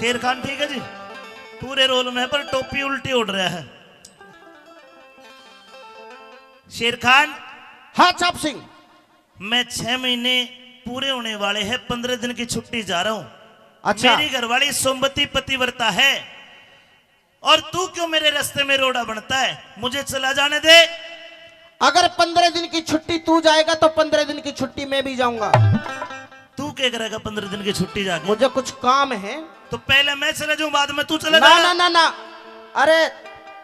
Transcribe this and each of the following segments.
शेर खान ठीक है जी, पूरे रोल में पर टोपी उल्टी उड़ रहा है। शेर खान। हाँ चाप सिंह। मैं 6 महीने पूरे होने वाले हैं, 15 दिन की छुट्टी जा रहा हूं। अच्छा। मेरी घरवाली सोमवती पतिव्रता है, और तू क्यों मेरे रास्ते में रोड़ा बनता है? मुझे चला जाने दे। अगर 15 दिन की छुट्टी तू जाएगा तो 15 दिन की छुट्टी मैं भी जाऊंगा। तू क्या करेगा 15 दिन की छुट्टी जाके? मुझे कुछ काम है। तो पहले मैं चला जाऊं, बाद में तू चला ना जाएगा? ना ना ना, अरे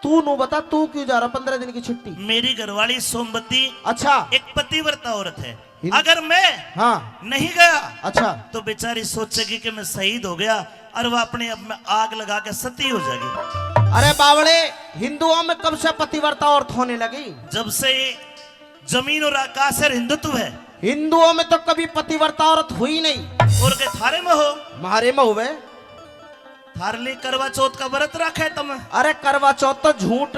तू नु बता, तू क्यों जा रहा 15 दिन की छुट्टी? मेरी घरवाली सोमवती अच्छा। एक पतिव्रता औरत है, अगर मैं हाँ नहीं गया अच्छा तो बेचारी सोचेगी कि मैं शहीद हो गया, और वह अपने अब में आग लगा के सती हो जाएगी। अरे बावड़े, हिंदुओं में कब से पतिव्रता औरत होने लगी? जब से जमीन और आकाश है हिंदुत्व है। हिंदुओं में तो कभी पतिव्रता औरत हुई नहीं। और के थारे में हो? मारे में हुए। थारली करवा चौथ का व्रत रखे तुम? अरे करवा चौथ तो झूठ,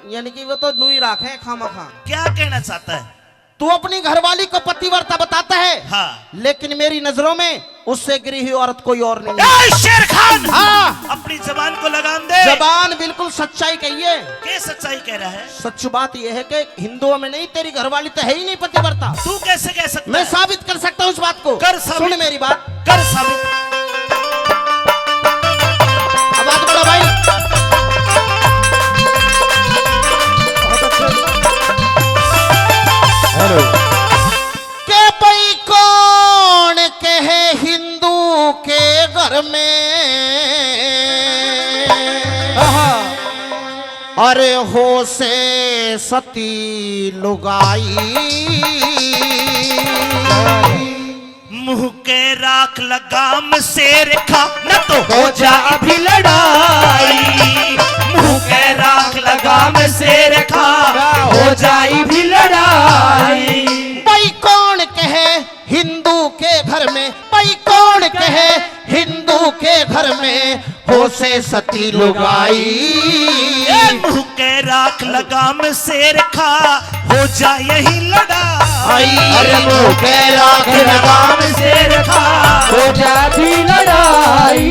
यानी कि वो तो नुई राखे खामा खा। क्या कहना चाहता है? तू अपनी घरवाली को पतिव्रता बताता है, हाँ, लेकिन मेरी नजरों में उससे गिरी हुई औरत कोई और नहीं है। ए शेर खान! हाँ, अपनी जबान को लगाम दे। जबान बिल्कुल सच्चाई कहिए। क्या सच्चाई कह रहा है? सच बात यह है कि हिंदुओं में नहीं, तेरी घरवाली तो है ही नहीं पतिव्रता। तू कैसे कह सकता मैं है? साबित कर सकता हूँ उस बात को। कर साबित। सुन मेरी बात, कर साबित। आवाज बढ़ा भाई। हेलो। के भाई कौन कहे हिंदू के घर में, अरे हो से सती लुगाई। मुंह के राख लगाम से रेखा न तो हो जाए भी लड़ाई। मुंह के राख लगाम से रेखा हो जाए भी लड़ाई। भाई कौन कहे हिंदू के घर में, भाई कौन कहे हिंदू के घर में हो से सती लुगाई। मुंह के राख लगाम से रेखा हो जाए यही लड़ाई। अरे मुंह के राख लगाम से रेखा हो जाती लड़ाई।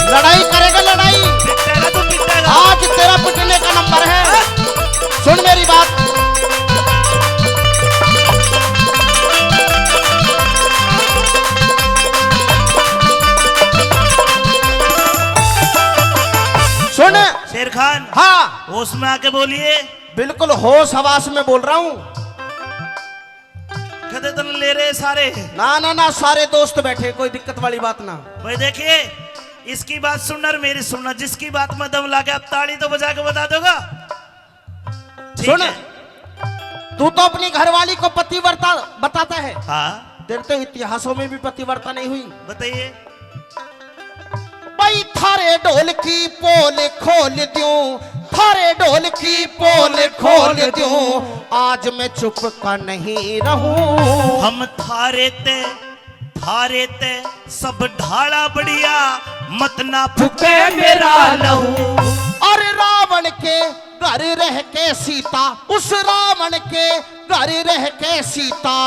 लड़ाई करेगा लड़ाई। पिटेगा तो पिटेगा। आज तेरा पिटने का नंबर है। सुन मेरी बात। सुन शेर खान, हाँ, होश में आके बोलिए। बिल्कुल होश हवास में बोल रहा हूँ। कदे तन ले रहे सारे। ना ना ना, सारे दोस्त बैठे, कोई दिक्कत वाली बात ना। भाई देखिए, इसकी बात सुनना और मेरी सुनना, जिसकी बात में दम लाके आप ताली तो बजा के बता दोगा। ठीक सुन, है? तू तो अपनी घरवाली को पतिव्रता बताता है, हाँ, तेरे तो इतिहासों में भी पतिव्रता नहीं हुई। बताइए। भाई थारे ढोल की पोल खोल दूं, थारे ढोल की पोल खोल दूं, आज मैं चुप का नहीं रहूं। हम थारे ते सब ढाला बढ़िया, मत ना फुके मेरा लहू। और रावण के घर रह के सीता, उस रावण के घर रह के सीता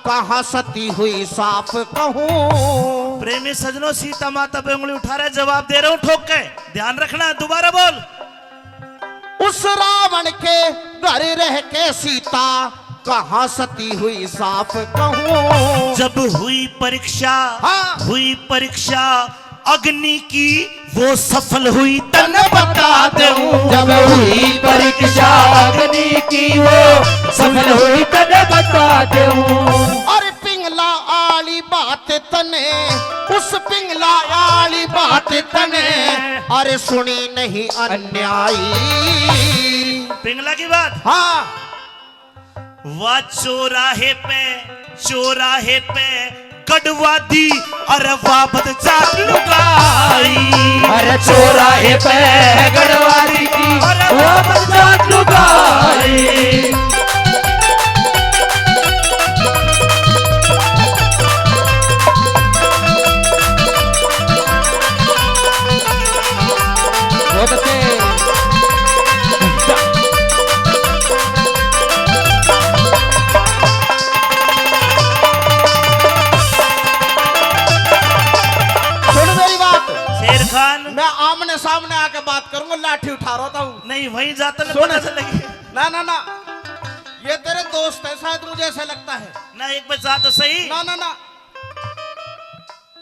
कहाँ सती हुई साफ कहूं। प्रेमी सजनों, सीता माता पे उंगली उठा रहा है, जवाब दे रहा हूं ठोक के, ध्यान रखना। दोबारा बोल। उस रावण के घर रह के सीता कहाँ सती हुई साफ कहूं। जब हुई परीक्षा, हाँ। हुई परीक्षा अग्नि की, वो सफल हुई तन बता दूं। जब हुई परीक्षा अग्नि की, वो सफल हुई तन बता दूं। और पिंगला आली बात तने, उस पिंगला आली बात तने, अरे सुनी नहीं अन्यायी। पिंगला की बात। हाँ, वह चौराहे पे कड़वा दी, अरे वाह बदजात लुगाई। अरे चौराहे पे गढ़वाली की, वो बदजात लुगाई। बहुत अच्छे। सुन मेरी बात। शेर खान मैं आमने सामने आके बात करूंगा, लाठी उठा रहा हूँ। नहीं वहीं जाते में सुन। पता चलेगी। ना ना ना, ये तेरे दोस्त है शायद, मुझे ऐसा लगता है। ना एक बार जा तो सही। ना ना ना,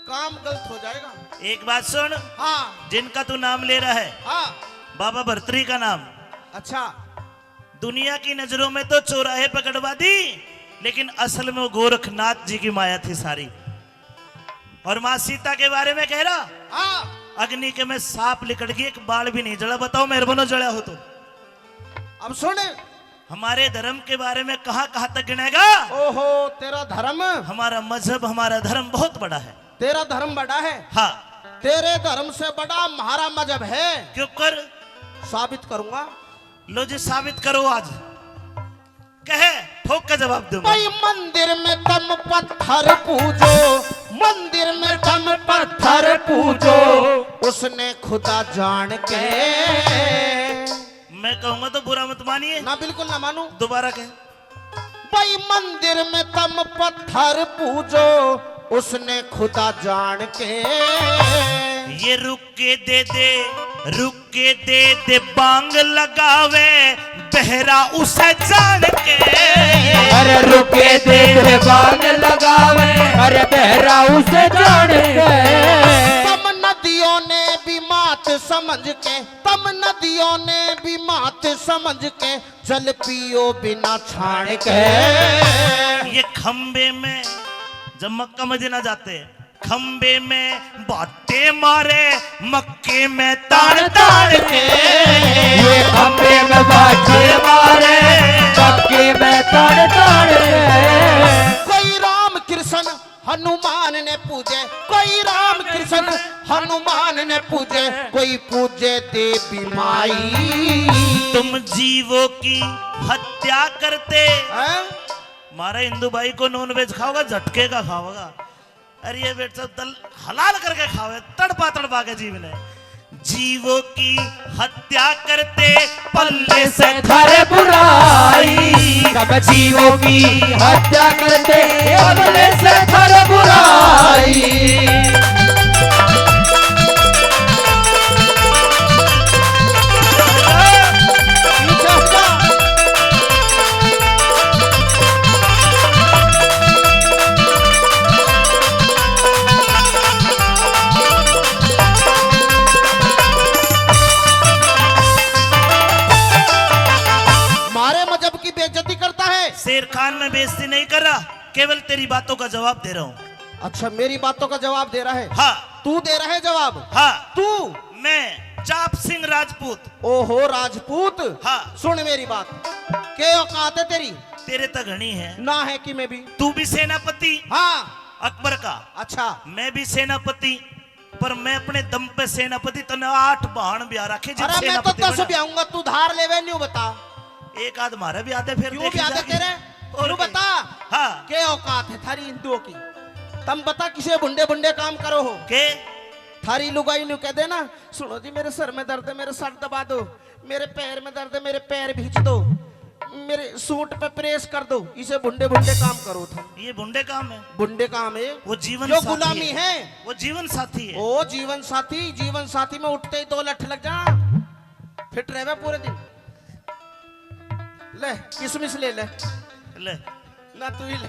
काम गलत हो जाएगा। एक बात सुन, हाँ जिनका तू नाम ले रहा है हाँ। बाबा भर्तरी का नाम, अच्छा, दुनिया की नजरों में तो चौराहे पकड़वा दी, लेकिन असल में वो गोरखनाथ जी की माया थी सारी। और माँ सीता के बारे में कह रहा, हाँ। अग्नि के में सांप लिकड़ गई, एक बाल भी नहीं जला। बताओ मेहरबानो जड़ा हो तो। अब सुन। हमारे धर्म के बारे में कहां कहां तक गिनेगा। ओहो, तेरा धर्म, हमारा मजहब, हमारा धर्म बहुत बड़ा है। तेरा धर्म बड़ा है। हाँ, तेरे धर्म से बड़ा हमारा मजहब है। क्यों कर? साबित करूंगा। लो जी, साबित करो आज। कहे ठोक का जवाब दो। भाई मंदिर में तुम पत्थर पूजो, मंदिर में तुम पत्थर पूजो, उसने खुदा जान के। मैं कहूंगा तो बुरा मत मानिए। ना, बिल्कुल ना मानू। दोबारा कहे। भाई मंदिर में तुम पत्थर पूजो, उसने खुदा जान के। ये रुक के दे दे, रुक के दे दे, बांग लगावे बहरा उसे जान के। अरे रुके दे रे बांग लगावे, अरे बहरा उसे जान के। तम नदियों ने भी मात समझ के, तम नदियों ने भी मात समझ के, जल पियो बिना छाण के। ये खंबे में जब मक्का मदीना जाते हैं, खंबे में बाटे मारे, मक्के में ताड़ ताड़ के। ये खंबे में बाटे मारे, मक्के में ताड़ ताड़ के। कोई राम कृष्ण हनुमान ने पूजे, कोई राम कृष्ण हनुमान ने पूजे, कोई पूजे देवी माई। तुम जीवों की हत्या करते। हैं? हमारा हिंदू भाई को नॉन वेज खाओगा, झटके का खाओगा। अरे ये बेटा दल हलाल करके खाओगे, तड़पा तड़पा के जीव ने। जीवों की हत्या करते, पल्ले से धरे बुराई, सब जीवों की हत्या करते, पल्ले से धरे बुराई। शेर खान में बेइज्जती नहीं कर रहा, केवल तेरी बातों का जवाब दे रहा हूँ। अच्छा, मेरी बातों का जवाब दे रहा है? हाँ। तू दे रहा है जवाब? हाँ। तू? मैं जाप सिंह राजपूत। ओहो, राजपूत। हाँ। सुन मेरी बात, क्या औकात है तेरी? तेरे तक घनी है ना है कि मैं भी। तू भी सेनापति। हाँ, अकबर का। अच्छा। मैं भी सेनापति, पर मैं अपने दम पे सेनापति। तने 8 बहन ब्याह रखे। अरे मैं तो 10 ब्याहूंगा, तू धार लेवे नहीं। बता, एक आध मारे भी आते फिर क्यों भी आते तेरे? और बता, हाँ, क्या औकात है थारी हिंदुओं की? तुम बता, किसे बुंडे बुंडे काम करो हो के? थारी लुगाई नु कह देना, सुनो जी मेरे सर में दर्द है, मेरे सर दबा दो, मेरे पैर में दर्द है, मेरे पैर भींच दो, मेरे सूट पे प्रेस कर दो। इसे बुंडे बुंडे काम करो था। ये बुंडे काम है? बुंडे काम है वो जीवन जो साथी गुलामी है। वो जीवन साथी है। ओ जीवन साथी, जीवन साथी में उठते ही 2 लठ लग जा, फिट रहे पूरे दिन। ले किसमिस ले ले। ले ना तू ही ले।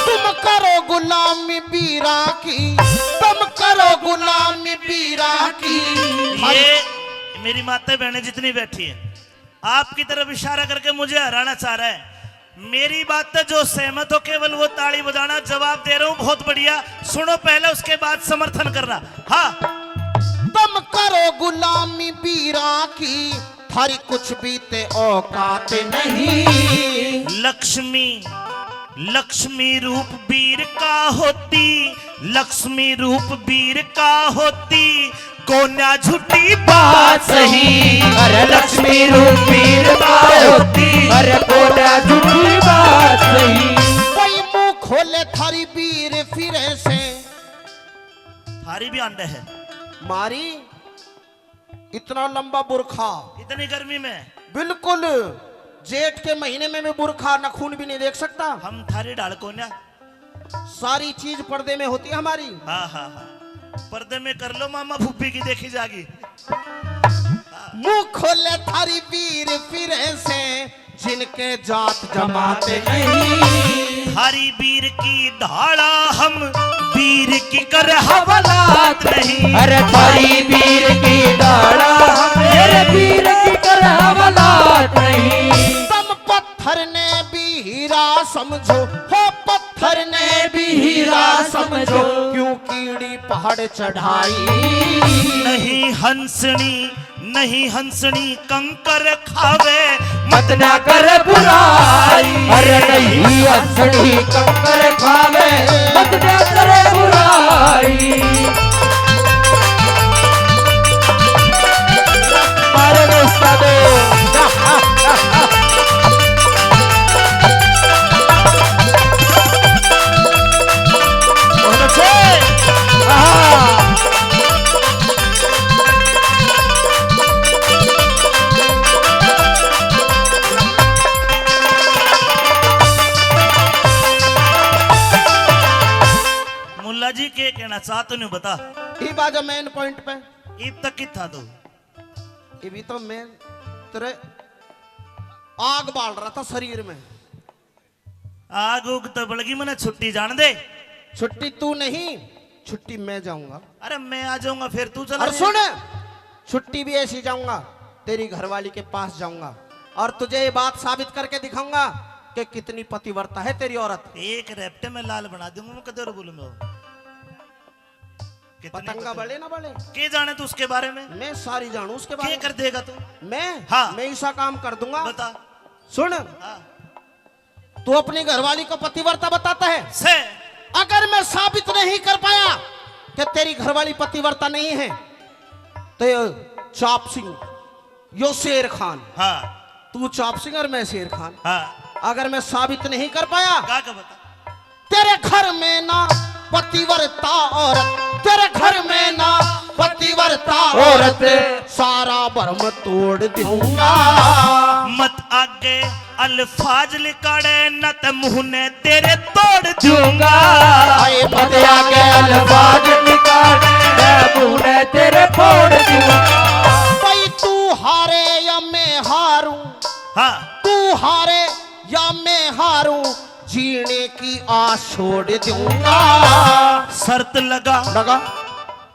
तुम करो गुलामी बीरा की, तुम करो गुलामी बीरा की। ये मेरी माता बहनें जितनी बैठी है, आपकी तरफ इशारा करके मुझे हराना चाह रहा है। मेरी बात पे जो सहमत हो केवल वो ताली बजाना। जवाब दे रहा हूं, बहुत बढ़िया। सुनो पहले, उसके बाद समर्थन करना। हाँ। तुम करो गुलामी बीरा की, थारी कुछ बीते औकात नहीं। लक्ष्मी, लक्ष्मी रूप वीर का होती, लक्ष्मी रूप वीर का होती, कोन्या झूठी बात सही। अरे लक्ष्मी रूप वीर का होती, अरे कोन्या झूठी बात सही। कोई मुंह खोले थारी वीर फिरे से, थारी भी अंडे है मारी इतना लंबा बुरखा, इतनी गर्मी में बिल्कुल जेठ के महीने में भी बुरखा, नखून भी नहीं देख सकता। हम थारी डाल को ना, सारी चीज पर्दे में होती है हमारी। हाँ हाँ हाँ, पर्दे में कर लो मामा, फूफी की देखी जागी। मुंह खोले थारी वीर फिरे से, जिनके जात जमाते नहीं। थारी वीर की धाड़ा हम वीर की कर हवालात नहीं। अरे थारी वीर की दाड़ा मेरे वीर की कर हवालात नहीं। तुम पत्थर ने भी हीरा समझो, हो पत्थर ने भी हीरा समझो, क्यों कीड़ी पहाड़ चढ़ाई। नहीं हंसनी, नहीं हंसनी कंकर खावे, मत ना कर बुराई। अरे नहीं हंसनी कंकर खावे, मत ना कर बुराई। मारे दोस्ता दे बहुत अच्छे। मुल्ला जी के कहना चाहते नहीं बता, ये बाजा मेन पॉइंट पे, ईब तक की था तो ये भी तो मेन तेरे आग बाल रहा था शरीर में। आग उग तो बड़गी मैंने छुट्टी जान दे। छुट्टी तू नहीं, छुट्टी मैं जाऊंगा। अरे मैं आ जाऊंगा फिर तू चला और जाए। सुन, छुट्टी भी ऐसी जाऊंगा, तेरी घरवाली के पास जाऊंगा और तुझे ये बात साबित करके दिखाऊंगा कि कितनी पतिव्रता है तेरी औरत। एक रेपटे में लाल बना दूंगा मैं, कदर बोलूं मैं। कितनी पतंगा बड़े ना बड़े, के जाने तू उसके बारे में, मैं सारी जानू उसके के बारे कर देगा तू? में। मैं हाँ। मैं ऐसा काम कर दूंगा। बता। सुन, हाँ। तू अपनी घरवाली को पतिव्रता बताता है, से अगर मैं साबित नहीं कर पाया कि तेरी घरवाली पतिव्रता नहीं है तो ये चाप सिंह, यो शेर खान, हाँ तू चाप सिंह और मैं शेर खान, हाँ अगर मैं साबित नहीं कर पाया, का बता। तेरे घर में ना पतिव्रता औरत, तेरे घर में ना पतिव्रता औरत, सारा भरम तोड़ दूंगा। मत आगे अल्फाज लिकाड़े, न त मुंह ने तेरे तोड़ दूंगा। आए मत आके अल्फाज निकाले, मुंह ने तेरे फोड़ दूंगा। भाई तू हारे या मैं हारूं, हाँ तू हारे या मैं हारूं, जीने की आस छोड़ दूंगा। शर्त लगा लगा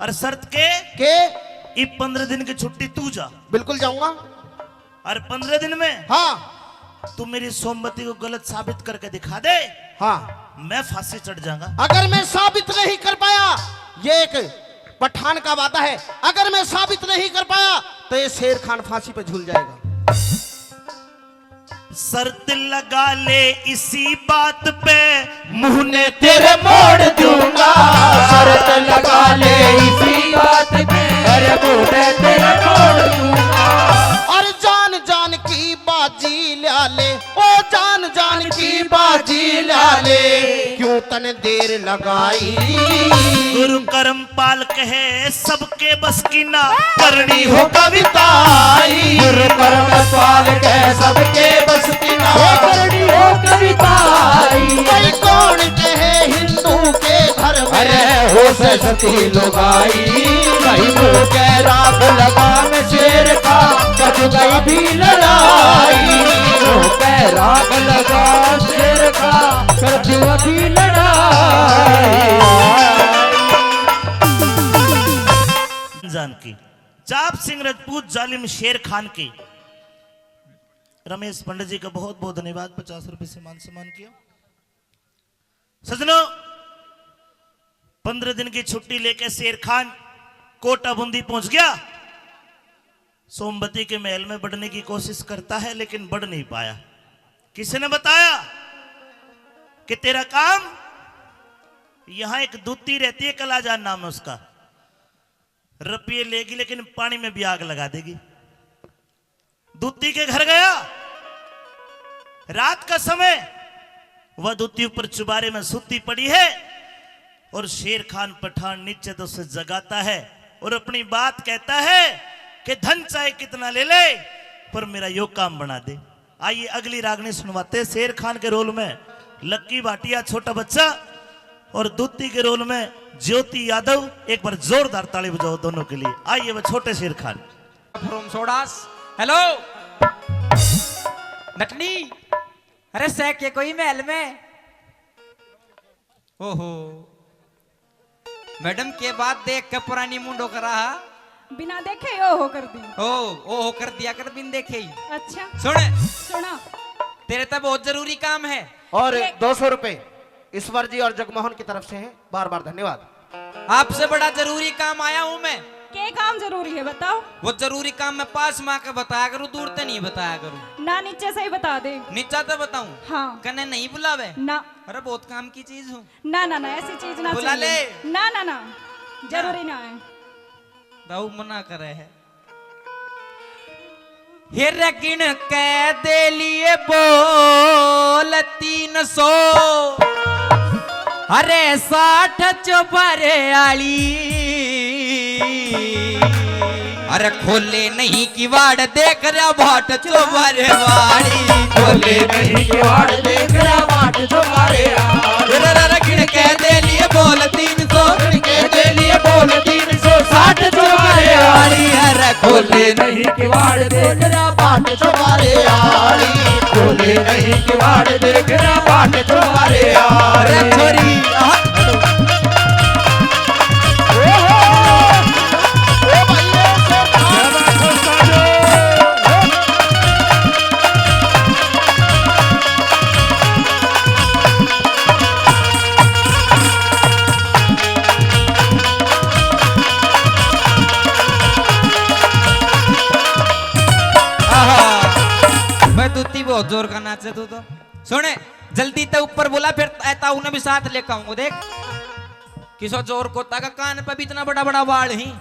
और शर्त के के 15 दिन की छुट्टी तू जा, बिल्कुल जाऊंगा। और 15 दिन में हाँ तू मेरी सोमवती को गलत साबित करके दिखा दे, हाँ, मैं फांसी चढ़ जाऊंगा। अगर मैं साबित नहीं कर पाया, ये एक पठान का वादा है, अगर मैं साबित नहीं कर पाया तो ये शेर खान फांसी पे झूल जाएगा। शर्त लगा ले इसी बात पे, मुंह ने तेरे मोड़ दूंगा। शर्त लगा ले इसी बात पे, अरे मुंह ने तेरे मोड़ दूंगा। और जान जान की बाजी ला ले, ओ जान जान की बाजी ला ले, क्यों तन देर लगाई। गुरु करमपाल कहे सबके बस की ना करनी हो कविताई। गुरु करमपाल के सबके बस की ना करनी हो कविताई। कोई कौन कहे हिंदू के घर में, अरे हो सती लुगाई। कहीं मुंह के राख लगाम शेर का, कद गई भी लड़ाई। मुंह के राख लगा शेर का, कर दी भी लड़ाई। जानकी चाप सिंह राजपूत जालिम शेर खान की रमेश पंडित जी का बहुत बहुत धन्यवाद, 50 रुपए से मान सम्मान किया। सजनों, 15 दिन की छुट्टी लेकर शेर खान कोटा बूंदी पहुंच गया। सोमवती के महल में बढ़ने की कोशिश करता है लेकिन बढ़ नहीं पाया। किसी ने बताया कि तेरा काम, यहां एक दूती रहती है, कलाजान नाम है उसका, रुपये लेगी लेकिन पानी में भी आग लगा देगी। दूती के घर गया, रात का समय, वह दूती ऊपर चुबारे में सुती पड़ी है और शेर खान पठान नीचे तो उसे जगाता है और अपनी बात कहता है कि धन चाहे कितना ले ले पर मेरा यो काम बना दे। आइए अगली रागनी सुनवाते। शेर खान के रोल में लक्की भाटिया छोटा बच्चा और दूती के रोल में ज्योति यादव। एक बार जोरदार ताली बजाओ दोनों के लिए। आइए वो छोटे शेर खान। फ्रॉम सोडास। हेलो नटनी, अरे सह के कोई महल में। ओहो मैडम के बाद देख के पुरानी मुंडो करा। बिना देखे ओहो कर दी। ओहो कर दिया कर बिन देखे ही। अच्छा सुन सुना, तेरे तो बहुत जरूरी काम है। और 200 रुपए ईश्वर जी और जगमोहन की तरफ से है, बार बार धन्यवाद। आपसे बड़ा जरूरी काम आया हूँ मैं। क्या काम जरूरी है बताओ। वो जरूरी काम मैं पास में आके बताया करूँ, दूर से नहीं बताया करूँ। ना नीचे से ही बता दे। नीचा तो बताऊं? हाँ। कने नहीं बुलावे ना अरे बहुत काम की चीज हूँ। ना ना ना ऐसी चीज ना बुला चाहिए। ले। ना ना ना जरूरी ना है। दाऊ मना करे है। हिर गिन के दे लिए बोल 300, अरे 60 चौबारे आली। अरे खोले नहीं किवाड़ देख रहा बाट चौबारे वाली। खोले नहीं किवाड़ देख रहा बाट चौबारे वाली। गिन के दे लिए बोल 300, गिन के दे लिए बोल 300, 60 चौबारे वाली। अरे खोले नहीं किवाड़ देख रहा बाट चौबारे वाली। खोले नहीं किवाड़ देख रहा बाट चौबारे वाली। छोरी बहुत जोर का नाच है तू तो। सुने जल्दी तो ऊपर बोला, फिर ऐता उन्हें भी साथ लेकर आऊंगा। देख किसो जोर को ताका कान पे भी इतना बड़ा बड़ा वाल ही।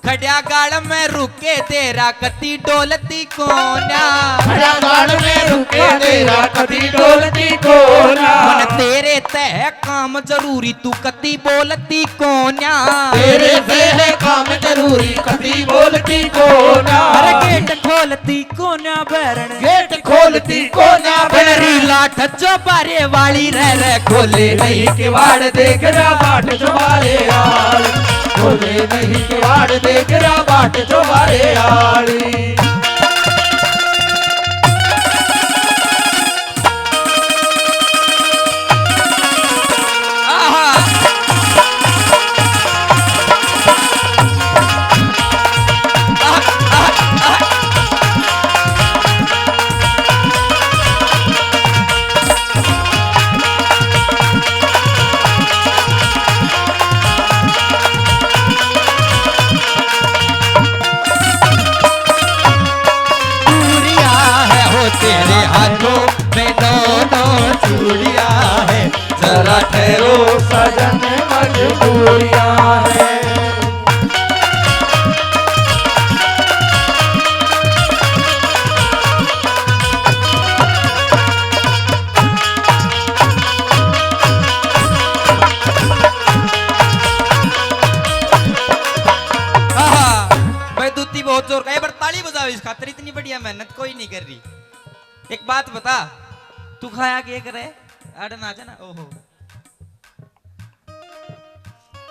खड़िया गाड़ में रुके तेरा कति डोलती कोना। खड़ा गाड़ में रुके तेरा कति डोलती कोना। मन तेरे तह काम जरूरी तू कति बोलती कोना। तेरे से है काम जरूरी कति बोलती कोना। अरे गेट खोलती कोना बैरण। गेट खोलती कोना मेरी लाठ चौबारे वाली रह खोले नहीं किवाड़ देख रहा बाट चौबारे वाली। खोले नहीं किवाड़ देख रहा बाट चौबारे वाली। तेरे हाथों में दोनों चूड़ियां है। जरा ठहरो सजन मजबूरियां है। भाई दूती बहुत जोर का है, पर ताली बजाओ इस खातिर। इतनी बढ़िया मेहनत कोई नहीं कर रही। एक बात बता, तू खाया क्या करे? अरे ना जाना। ओहो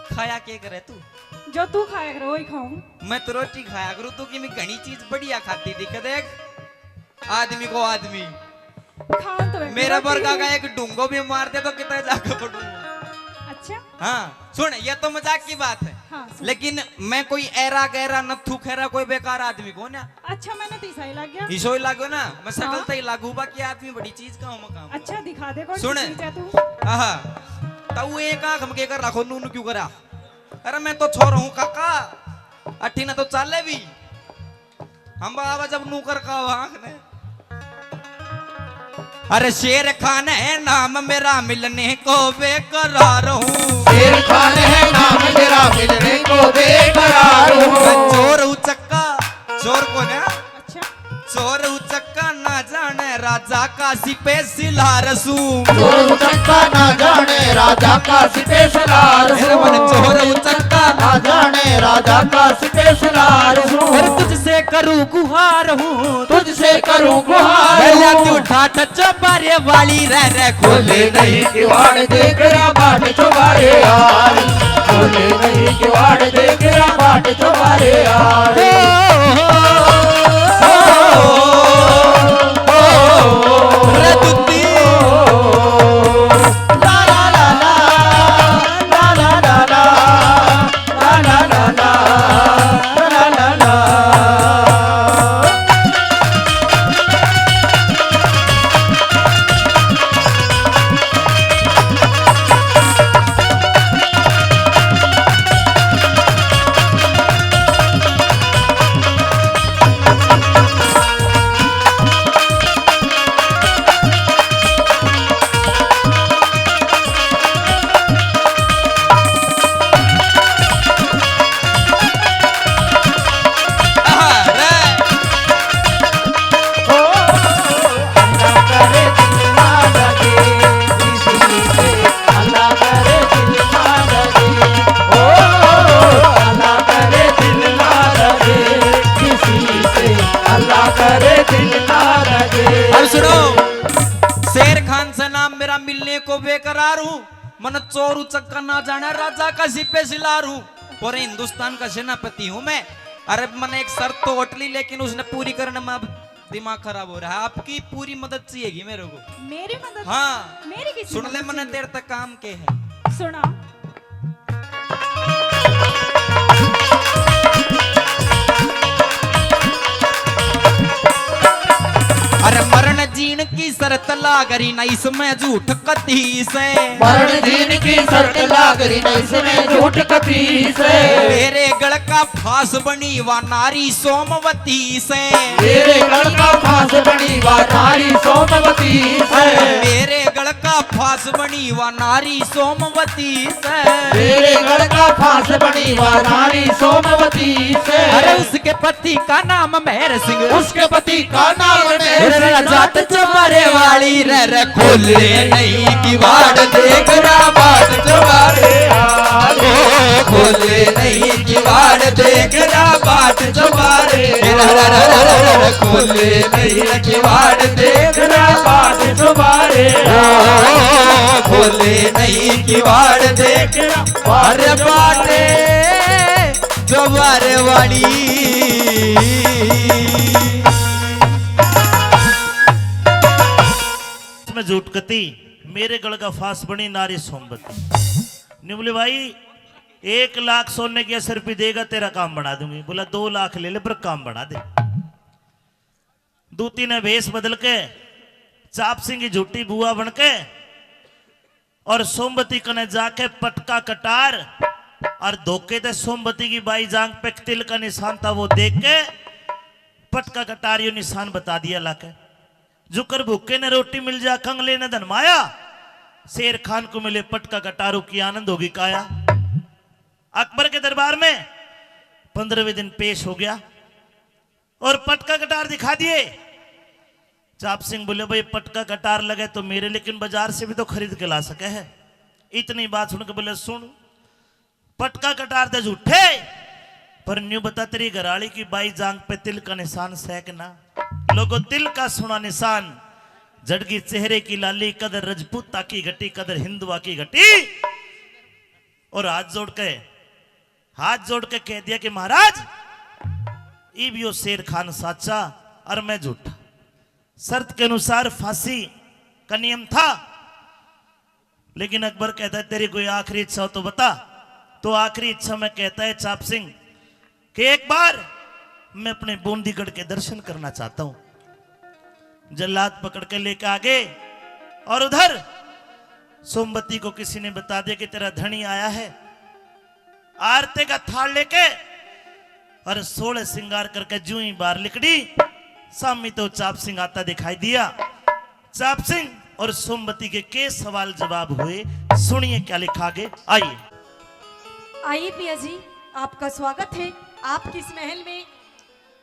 खाया क्या करे तू? जो तू खाया कर वही खाऊं। मैं तो रोटी खाया करूँ, तू की मैं घनी चीज बढ़िया खाती दिख। देख आदमी को आदमी खाऊं तो मेरा वर्गा का एक डूंगो भी मार दे तो कितना जाकर पड़ूंगा। अच्छा हाँ सुन, ये तो मजाक की बात है। हाँ, लेकिन मैं कोई ऐरा गहरा नथु खेरा कोई बेकार आदमी को ना। अच्छा मैंने तो ईसाई लग गया। ईसो ही लागो ना, मैं सकल हाँ? तई लागू बाकी आदमी बड़ी चीज का हूं मकाम। अच्छा दिखा दे कौन सुन। सी चीज है तू। आहा तू एक आंख में के कर रखो नून क्यों करा? अरे मैं तो छोर हूं काका, अठी ना तो चाले भी हम बाबा जब नू कर का आंख ने। अरे शेर खान है नाम मेरा, मिलने को बेकरार हूँ। शेर खान है नाम मेरा, मिलने को बेकरार हूँ। चोर उचक्का, चोर को ना अच्छा चोर उचक्का ना जाने राजा का सिपे सिलार सू चोर उचक्का ना जाने राजा का स्पेशलार मेरे मन चोर उचक्का ना जाने राजा का स्पेशलार फिर तुझसे करूं गुहार हूँ तुझसे करूं गुहार पहले तू ठाठ चबारे वाली रह खोले नहीं किवाड़ देख रहा बाट चुबारे यार खोले नहीं किवाड़ देख रहा बाट चुबारे यार रे दुत्ती ला ला ला ला ला ला ला ला ला ला ला ला ला ला अब सुनो शेर खान से नाम मेरा मिलने को बेकरार हूँ मन चोर उचक्का ना जाना राजा का सिपे सिलार हूँ पूरे हिंदुस्तान का सेनापति हूँ मैं। अरे मैंने एक शर्त तो उठ ली लेकिन उसने पूरी करने में अब दिमाग खराब हो रहा है। आपकी पूरी मदद चाहिएगी मेरे को। मेरी मदद? हाँ मेरी किसी सुन ले मदद मैंने चाहिए? देर तक काम के है सुना। अरे मरण जीन की शर्त लागरी ना इसमें झूठ कती से मरण दीन की शर्त लागरी नहीं इसमें झूठ कथी से मेरे गढ़ का फांस बनी वा नारी सोमवती से तेरे गढ़ का फांस बनी वा नारी सोमवती से मेरे गढ़ का फांस बनी वा नारी सोमवती से तेरे गढ़ का फांस बनी वा नारी सोमवती से अरे उसके पति का नाम मेहर सिंह उसके पति का नाम मेहर जात चमारे वाली रे खोले नहीं की वाड़ देख रहा बाट चमारे खोले नहीं की वाड़ देख रहा बाट चमारे खोले नहीं की वाड़ देख रहा बाट चमारे खोले नहीं की वाड़ देख रहा अरे बाटे चमारे वाली में झूठकती मेरे गढ़ का फांस बनी नारी सोमवती। नहीं बोले भाई 1 लाख सोने की 80 रुपये देगा तेरा काम बना दूंगी। बोला 2 लाख ले ले पर काम बना दे। दूती ने भेष बदल के चाप सिंह की झूठी बुआ बन के और सोमवती कने जाके पटका कटार और धोखे से सोमवती की बाई जांग पे तिल का निशान था वो देख के पटका कटार यो निशान बता दिया लाके। जुकर भूखे ने रोटी मिल जा कंगले ने धनमाया शेर खान को मिले पटका कटारू की आनंद होगी काया। अकबर के दरबार में 15वें दिन पेश हो गया और पटका कटार दिखा दिए। चाप सिंह बोले भाई पटका कटार लगे तो मेरे लेकिन बाजार से भी तो खरीद के ला सके है। इतनी बात सुन के बोले सुन पटका कटार दे झूठे पर न्यू बता तेरी घराली की बाई जांग पे तिल का निशान सहकना। लोगों तिल का सुना निशान जड़गी चेहरे की लाली कदर रजपूता की घटी कदर हिंदुआ की घटी। और हाथ जोड़ के कह दिया कि महाराज इबियो शेर खान साचा और मैं झूठा। शर्त के अनुसार फांसी का नियम था लेकिन अकबर कहता है तेरी कोई आखिरी इच्छा हो तो बता। तो आखिरी इच्छा में कहता है चाप सिंह कि एक बार मैं अपने बूंदीगढ़ के दर्शन करना चाहता हूं। जल्लाद पकड़ के लेके आगे और उधर सोमवती को किसी ने बता दिया कि तेरा धनी आया है। आरते का थाल लेके और 16 श्रृंगार करके जूं ही बाहर लिकड़ी सामने तो चाप सिंह आता दिखाई दिया। चाप सिंह और सोमवती के सवाल जवाब हुए। सुनिए क्या लिखा आगे। आइए आइए पिया जी, आपका स्वागत है। आप किस महल में?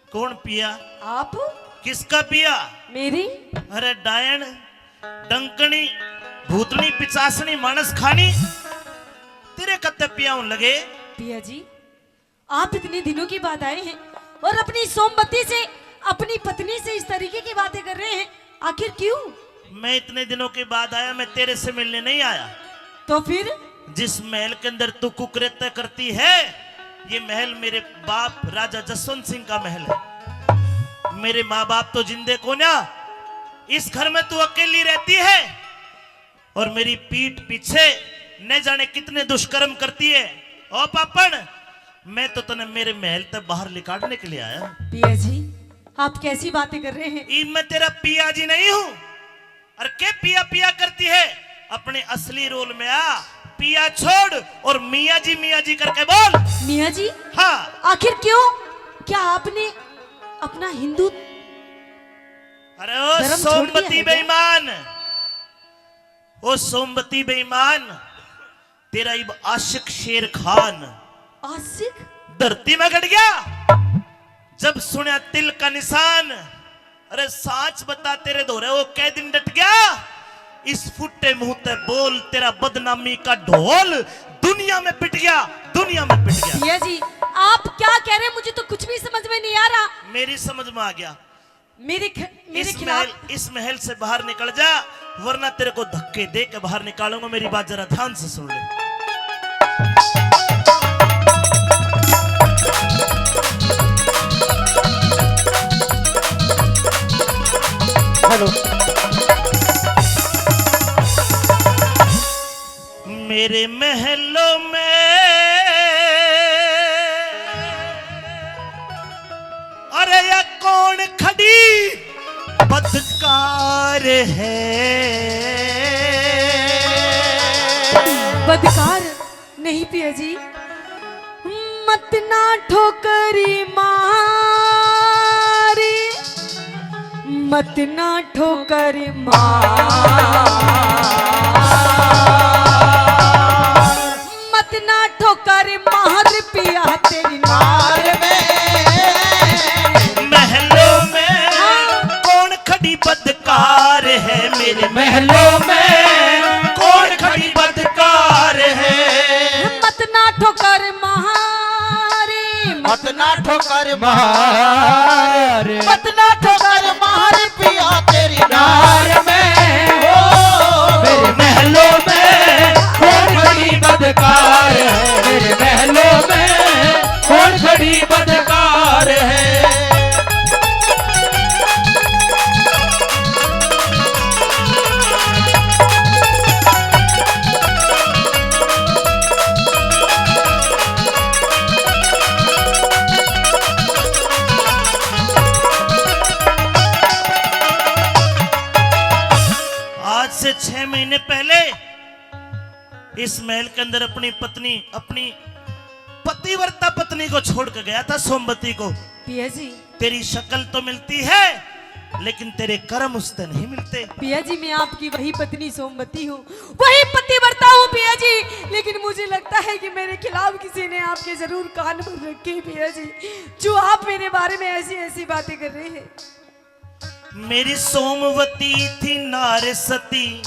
कौन पिया? आप किसका पिया? मेरी। अरे डायन, डंकनी, भूतनी, पिचासनी, मानस खानी, तेरे कत्ते पियाऊं लगे। पिया जी, आप इतने दिनों की बाद आए हैं और अपनी सोमवती से, अपनी पत्नी से इस तरीके की बातें कर रहे हैं, आखिर क्यों? मैं इतने दिनों के बाद आया, मैं तेरे से मिलने नहीं आया। तो फिर? जिस महल के अंदर तू कुकृत्य करती है, ये महल मेरे बाप राजा जसवंत सिंह का महल है। मेरे माँ बाप तो जिंदे को ना, इस घर में तू अकेली रहती है और मेरी पीठ पीछे न जाने कितने दुष्कर्म करती है। ओ पापन, मैं तो तने मेरे महल तक बाहर निकालने के लिए आया। पिया जी, आप कैसी बातें कर रहे हैं? मैं तेरा पिया जी नहीं हूं। अरे क्या पिया पिया करती है? अपने असली रोल में आ, पिया छोड़ और मियाँ जी करके बोल। मियाँ जी? हाँ। आखिर क्यों? क्या आपने अपना हिंदू अरे ओ सोमवती बेईमान, ओ सोमवती बेईमान, तेरा इब आशिक शेर खान आशिक धरती में गड़ गया जब सुना तिल का निशान। अरे साच बता, तेरे दोरे वो कै दिन डट गया? इस फुट्टे मुंह ते बोल, तेरा बदनामी का ढोल दुनिया में पिट गया, दुनिया में पिट गया। पिया जी, आप क्या कह रहे हैं? मुझे तो कुछ भी समझ में नहीं आ रहा। मेरी समझ में आ गया। मेरे खिलाफ इस महल से बाहर निकल जा, वरना तेरे को धक्के दे के बाहर निकालूंगा। मेरी बात जरा ध्यान से सुन ले। हेलो। मेरे महलों में अरे ये कौन खड़ी बदकार है? बदकार नहीं पिया जी, मत ना ठोकरी मारी, मत ना ठोकरी मत ना ठोकरी मार पिया तेरी नार में। महलों में कौन खड़ी बदकार है? मेरे महलों में कौन खड़ी बदकार है? मत ना ठोकर मारी, मत ना ठोकर मार, मत ना ठोकर मार पिया तेरी नार में। ओ मेरे महलों में कौन खड़ी बदकार है? मेरे महलों में कौन खड़ी बदकार है? आज से 6 महीने पहले इस महल के अंदर अपनी पत्नी, अपनी पतिव्रता पत्नी को छोड़ कर गया था, सोमवती को। पिया जी, तेरी शक्ल तो मिलती है लेकिन तेरे कर्म उससे नहीं मिलते। पिया जी, मैं आपकी वही पत्नी सोमवती हूँ, वही पतिव्रता हूँ पिया जी, लेकिन मुझे लगता है कि मेरे खिलाफ किसी ने आपके जरूर कान भर रखे हैं पिया जी, जो आप मेरे बारे में ऐसी ऐसी बातें कर रहे हैं। मेरी सोमवती थी नार सती,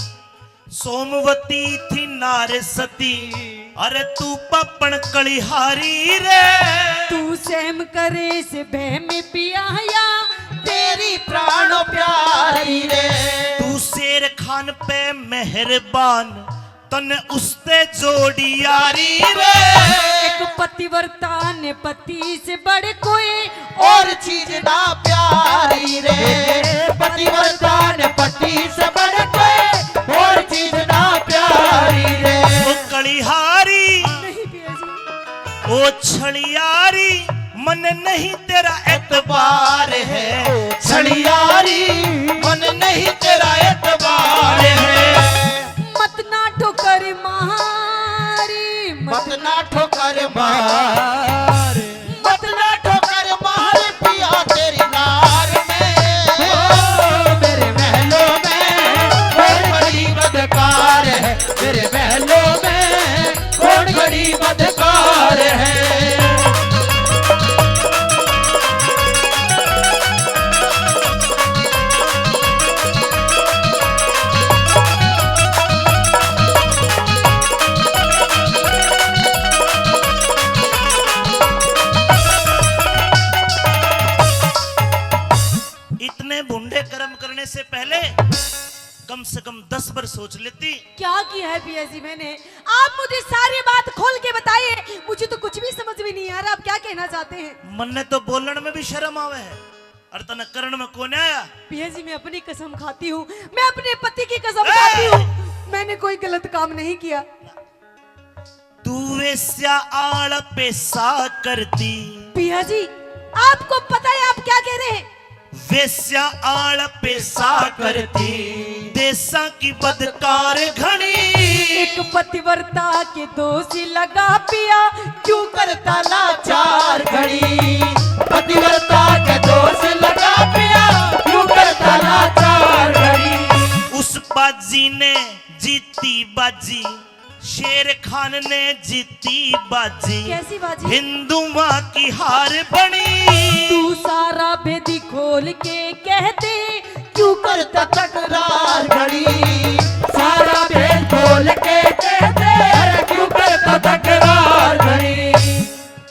सोमवती थी नार सती, अरे तू पपन कलिहारी रे। तू सहम करे से बह में पिया या तेरी प्राणो प्यारी रे। तू शेर खान पे मेहरबान, तन उसते जोड़ी यारी रे। एक पतिव्रता ने पति से बड़े कोई और चीज ना प्यारी रे। पतिव्रता ने पति से बढ़ के और चीज ना प्यारी रे। ओ कलिहारी, नहीं पिया जी, ओ छड़ियारी, मन नहीं तेरा एतबार है। छड़ियारी, मन नहीं तेरा एतबार है। मत ना ठोकर मारी, मत ना ठोकर मार, मत ना ठोकर मार पिया तेरी नार में। ओ मेरे महलों में कौन खड़ी बदकार है? मेरे महलों में कौन खड़ी बदकार है? इतने भुंडे कर्म करने से पहले कम से कम 10 बार सोच लेती। क्या किया है पिया जी मैंने? आप मुझे सारी बात खोल के बताइए, मुझे तो कुछ भी समझ में नहीं आ रहा, आप क्या कहना चाहते हैं? मन ने तो बोलने में भी शर्म आवे है और तने करण में कौन आया? पिया जी मैं अपनी कसम खाती हूँ, मैं अपने पति की कसम खाती हूँ, मैंने कोई गलत काम नहीं किया। तू वेश्या आड़ पेशा करती। पिया जी आपको पता है आप क्या कह रहे हैं? वेश्या आड़ पेशा करती, देशा की बदकार घनी। एक पतिव्रता के दोषी लगा पिया, क्यों करता लाचार घड़ी पतिव्रता के दोष लगा पिया, क्यों करता लाचार घड़ी। उस बाजी ने जीती बाजी, शेर खान ने जीती बाजी। कैसी बाजी? हिंदू माँ की हार बनी। तू सारा भेदी खोल के कहते, क्यों करता तकरार घड़ी सारा भेद खोल के कहते, अरे क्यों करता तकरार घड़ी।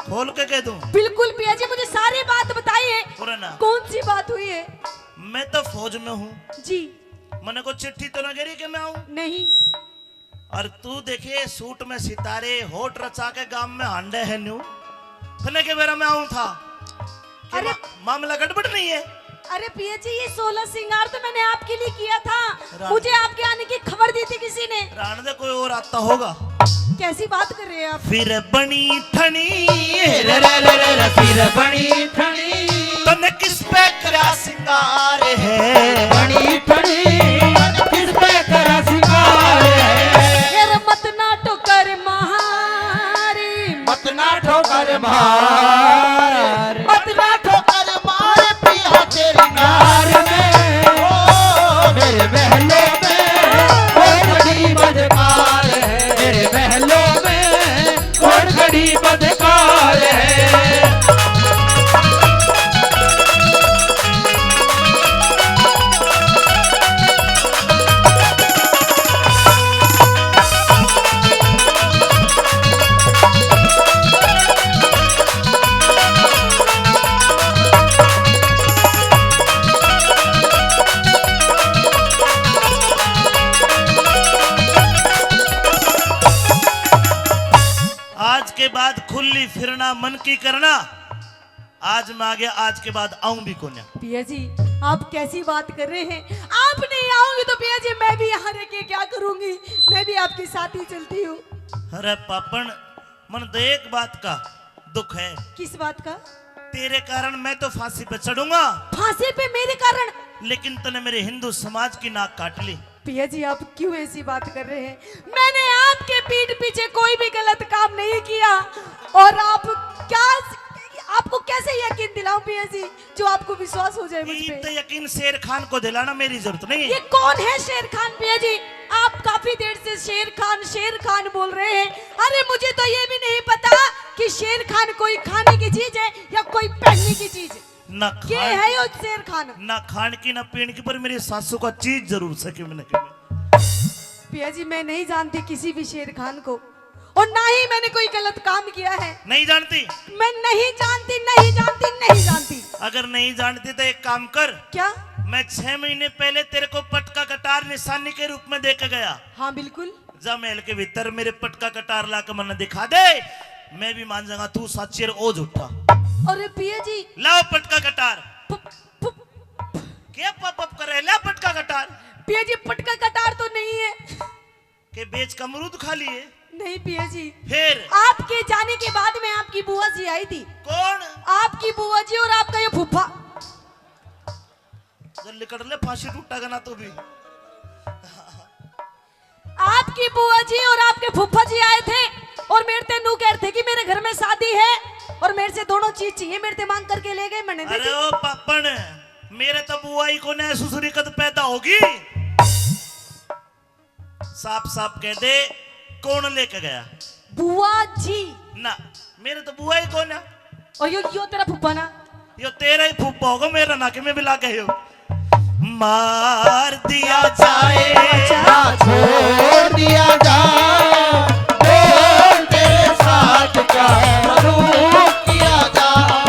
खोल के कह दूं? बिल्कुल पिया जी मुझे सारी बात बताइए, पुराना कौन सी बात हुई है? मैं तो फौज में हूँ, जी मैंने को चिट्ठी तो ना गिरी कि मैं आऊं। नहीं। और तू देखे सूट में सितारे होठ रचा के गांव में हांडे है न्यू फने के बेरा में आऊं था। अरे मामला गड़बड़ नहीं है? अरे पिया जी ये 16 सिंगार तो मैंने आपके लिए किया था, रान- मुझे आपके आने की खबर दी थी किसी ने। रान दे कोई और आता होगा। कैसी बात कर रहे हैं आप? फिर बनी ठनी रे रे रे रे रे फिर बनी ठनी, तने किस पे करा सिंगार है? बनी ठनी किस पे करा सिंगार है। यार मत ना ठोकर मारी, मत ना ठोकर मार, मत ना ठोकर मार पिया तेरी नार में ओ मेरे महलों में कौन घड़ी बदकार है, मेरे महलों में कौन घड़ी बदकार है। आज के बाद खुली फिरना मन की करना। आज मैं आ गया, आज के बाद आऊं भी कोन्या। पिया जी आप कैसी बात कर रहे हैं? आप नहीं आओगे तो पिया जी मैं भी यहाँ रह के क्या करूंगी? मैं भी आपके साथ ही चलती हूँ। अरे पापन मन तो एक बात का दुख है। किस बात का? तेरे कारण मैं तो फांसी पे चढ़ूंगा, फांसी पे मेरे कारण? लेकिन तूने मेरे हिंदू समाज की नाक काट ली। पिया जी आप क्यों ऐसी बात कर रहे हैं? मैंने आपके पीठ पीछे कोई भी गलत काम नहीं किया, और आप क्या, आपको कैसे यकीन दिलाऊं पिया जी जो आपको विश्वास हो जाए मुझ ये पे? तो यकीन शेर खान को दिलाना मेरी जरूरत नहीं ये है। कौन है शेर खान? पिया जी आप काफी देर से शेर खान बोल रहे हैं। अरे मुझे तो ये भी नहीं पता कि शेर खान कोई खाने की चीज है या कोई पहनने की चीज है। ना ये खान है यो शेर खान? ना खान की ना पीने की, पर मेरी सासू का चीज जरूर सके मैंने। पिया जी मैं नहीं जानती किसी भी शेर खान को, और ना ही मैंने कोई गलत काम किया है। नहीं जानती? मैं नहीं जानती, नहीं जानती, नहीं जानती। अगर नहीं जानती तो एक काम कर, क्या? मैं 6 महीने पहले तेरे को पटका कटार निशानी के रूप में दे के गया। हाँ बिल्कुल। जा महल के भीतर मेरे पटका कटार ला के मन दिखा दे, मैं भी मान जाऊंगा तू सच्चेर ओ झूठा। अरे पिया जी लाओ पटका कटार। प- क्या पप कर रहे? ला पटका कटार। पिया जी पटका कटार तो नहीं है। के बेच का अमरूद खा लिए? नहीं पिया जी, फिर आपके जाने के बाद में आपकी बुआ जी आई थी। कौन? आपकी बुआ जी और आपका ये फूफा। जल्दी कर ले, फांसी टूटेगा ना तो भी। आपकी बुआ जी और आपके फूफा जी आए थे और मेरे से नू कह रहे थे कि मेरे घर में शादी है और मेरे से दोनों चीज चाहिए, मेरे से मांग करके ले गए। मैंने अरे ओ पापन, मेरे तो बुआई को ने ससुरी कद पैदा होगी। साफ साफ कह दे कौन लेके गया? बुआ जी। ना मेरे तो बुआई कौन है? और यो तेरा फूफा ना? यो तेरा ही फूफा होगा, मेरा नाके में मिला के हो। मार दिया जाए ना छोड़ दिया जाए, बोल तेरे साथ क्या सलूक किया जाए,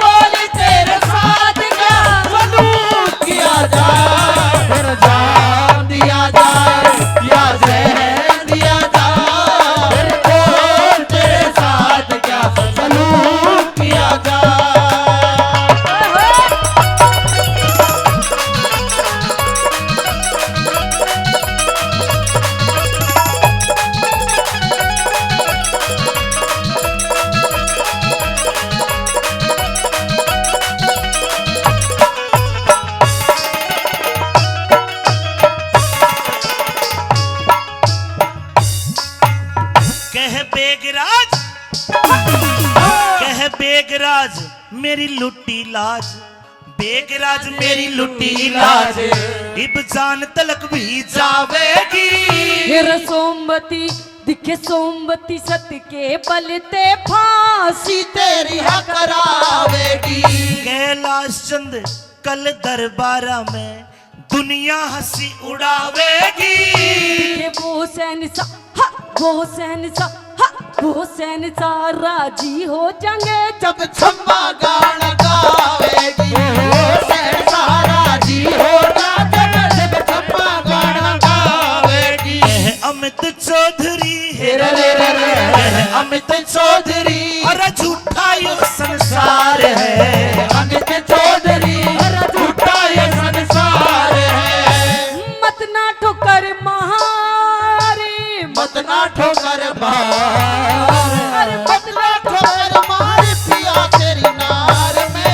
बोल तेरे साथ क्या सलूक मेरी लुटी लाज, बेगराज मेरी लुटी लाज, इब जान तलक भी जावेगी। हेरा सोमवती दिखे सोमवती सत के बलते फांसी तेरी है करावेगी। कैलाश चंद कल दरबारा में दुनिया हंसी उड़ावेगी। दिखे वो सहनसा हा, वो सहनसा हा, वो सहनसा राजी हो जाएंगे जब छम्मा गाना गावेगी। वो सहसा राजी होगा जब छम्मा गाना गावेगी। अमित चौधरी रे रे रे रे अमित चौधरी, अरे झूठा ये संसार है। अमित चौधरी, झूठा ये संसार है। मत ना ठोकर मारे, मत ना ठोकर मार, मत ना ठोकर मार पिया तेरी नार में।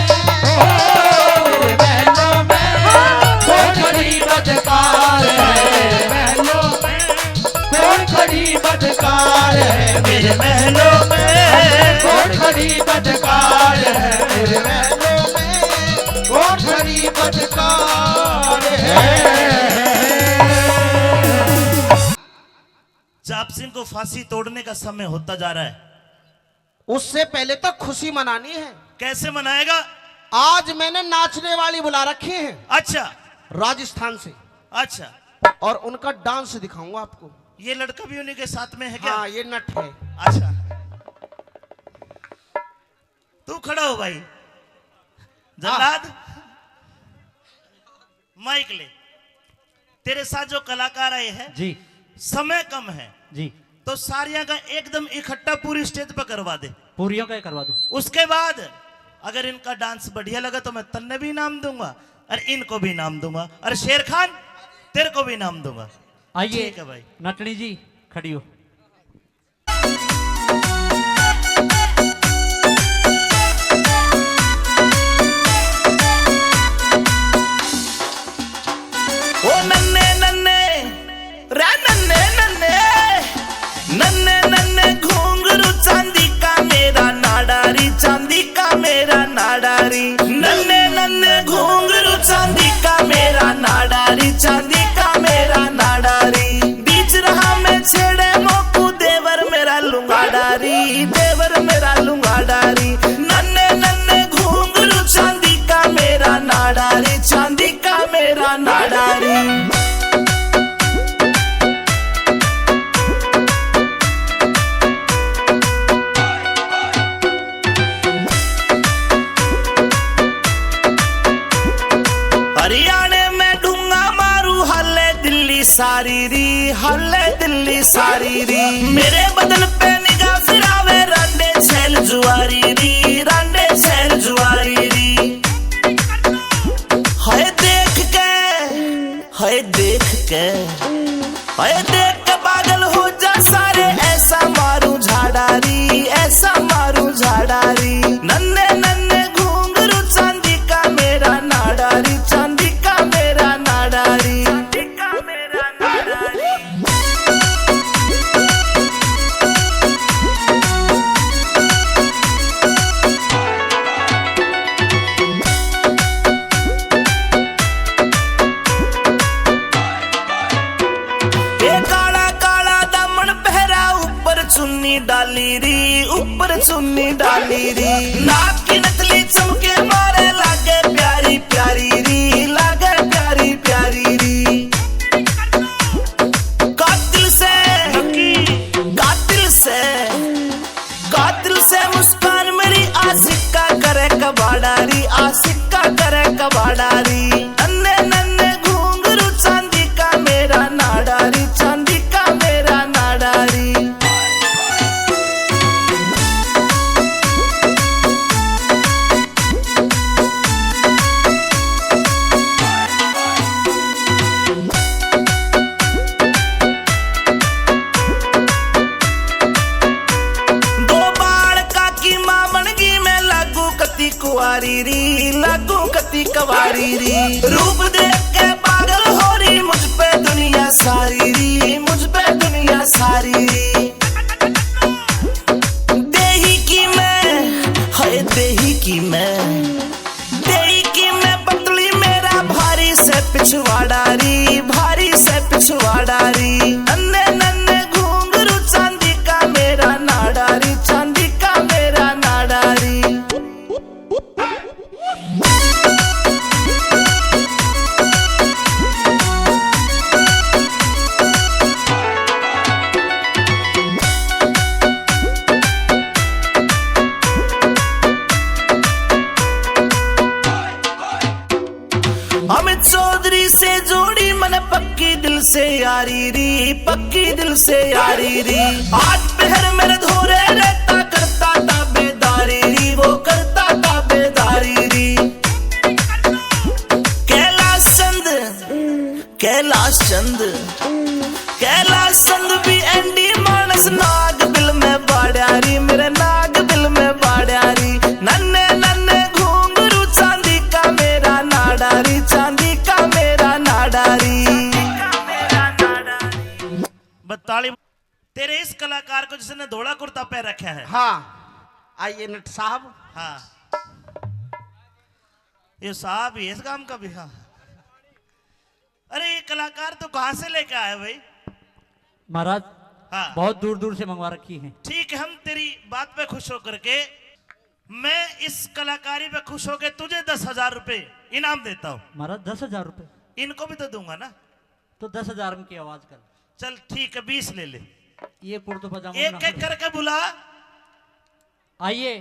मेरे महलों में कौन खड़ी बदकार है, महलों में कौन खड़ी बदकार है, मेरे महलों में कौन खड़ी बदकार है, मेरे महलों में कौन खड़ी बदकार है। जाप सिंह को फांसी तोड़ने का समय होता जा रहा है। उससे पहले तो खुशी मनानी है। कैसे मनाएगा? आज मैंने नाचने वाली बुला रखी है अच्छा राजस्थान से, अच्छा, और उनका डांस दिखाऊंगा आपको। ये लड़का भी उन्हीं के साथ में है क्या? हाँ, ये नट है। अच्छा, तू खड़ा हो भाई। जल्लाद माइक ले। तेरे साथ जो कलाकार आए हैं जी समय कम है जी, तो सारियां का एकदम इकट्ठा पूरी स्टेज पर करवा दे। पूरियों का ही करवा दूं। उसके बाद अगर इनका डांस बढ़िया लगा तो मैं तन्ने भी इनाम दूंगा और इनको भी इनाम दूंगा, और शेर खान तेरे को भी इनाम दूंगा। आइए ठीक है भाई। नटनी जी खड़ी हो। ओ नन्ने नन्ने रे नन्ने नन्ने, नन्ने नन्ने घुंघरू चांदी का मेरा नाडारी, चांदी का मेरा नाडारी। नन्ने नन्ने घुंघरू चांदी का मेरा नाडारी, चांदी का मेरा नाडारी। बीच रहा मैं छेड़े मोकू देवर मेरा लुंगा डारी, देवर मेरा लुंगा डारी। नन्ने नन्ने घुंघरू चांदी का मेरा नाडारी, चांदी का मेरा नाडारी। हरियाणे में डूंगा मारू हल्ले दिल्ली सारी री, हल्ले दिल्ली सारी री। मेरे बदन पे निगाह फिरावे रांडे छैल जुआरी री, रांडे छैल जुआरी री। हाय देख के, हाय देख के, हाय देख के पागल हो जा सारे, ऐसा मारू झाड़ारी, ऐसा मारू झाड़ारी। नन्ने नन्ने घुंघरू चांदी का मेरा नाडारी, चांदी का मेरा नाडारी, चांदी का मेरा नाडारी। ये काला काला दामन पहरा ऊपर चुन्नी डाली री, ऊपर चुन्नी डाली री। नाक की नथली चमके मारे लागे प्यारी प्यारी री, लागे प्यारी प्यारी री। कातिल से, कातिल से मुस्कान मेरी आशिक का करे कबाड़ारी, आशिक का करे कबाड़ारी। नन्ने नन्ने घुंघरू चांदी का मेरा नाडारी, चांदी का मेरा नाडारी। दो बार का की मां बन गई मैं लागू कती कुआरी री, लागू कती कवारी री। रूप देख के पागल हो रही मुझ पे दुनिया सारी री, मुझ पे दुनिया सारी री। देही की मैं, हाय देही की मैं, चौधरी से जोड़ी मन पक्की दिल से यारी री, पक्की दिल से यारी री। आज पहर मेरे धोरे रहता करता ताबेदारी री, वो करता ताबेदारी री। कैलाश चंद कैलाश चंद कैलाश चंद भी एंडी मानस नाग दिल में बाड़ियारी, मेरे नाग दिल में बाड़ियारी। नन्हे नन्हे घुंघरू चांदी का मेरा नाडारी, चांदी का मेरा नाडारी। बताली तेरे इस कलाकार को जिसने धोला कुर्ता पहन रखा है। हाँ आइए नट साहब। हाँ ये साहब ही इस काम का भी। हाँ अरे ये कलाकार तो कहाँ से लेके आया भाई? महाराज हाँ बहुत दूर दूर से मंगवा रखी है। ठीक है, हम तेरी बात पे खुश होकर के मैं इस कलाकारी पे खुश होकर तुझे 10,000 रुपए इनाम देता हूँ। महाराज 10,000 रुपए? इनको भी तो दूंगा ना। तो 10,000 की आवाज कर। चल ठीक है 20 ले ले। ये कुर्तो पजामा एक एक करके बुला। आइए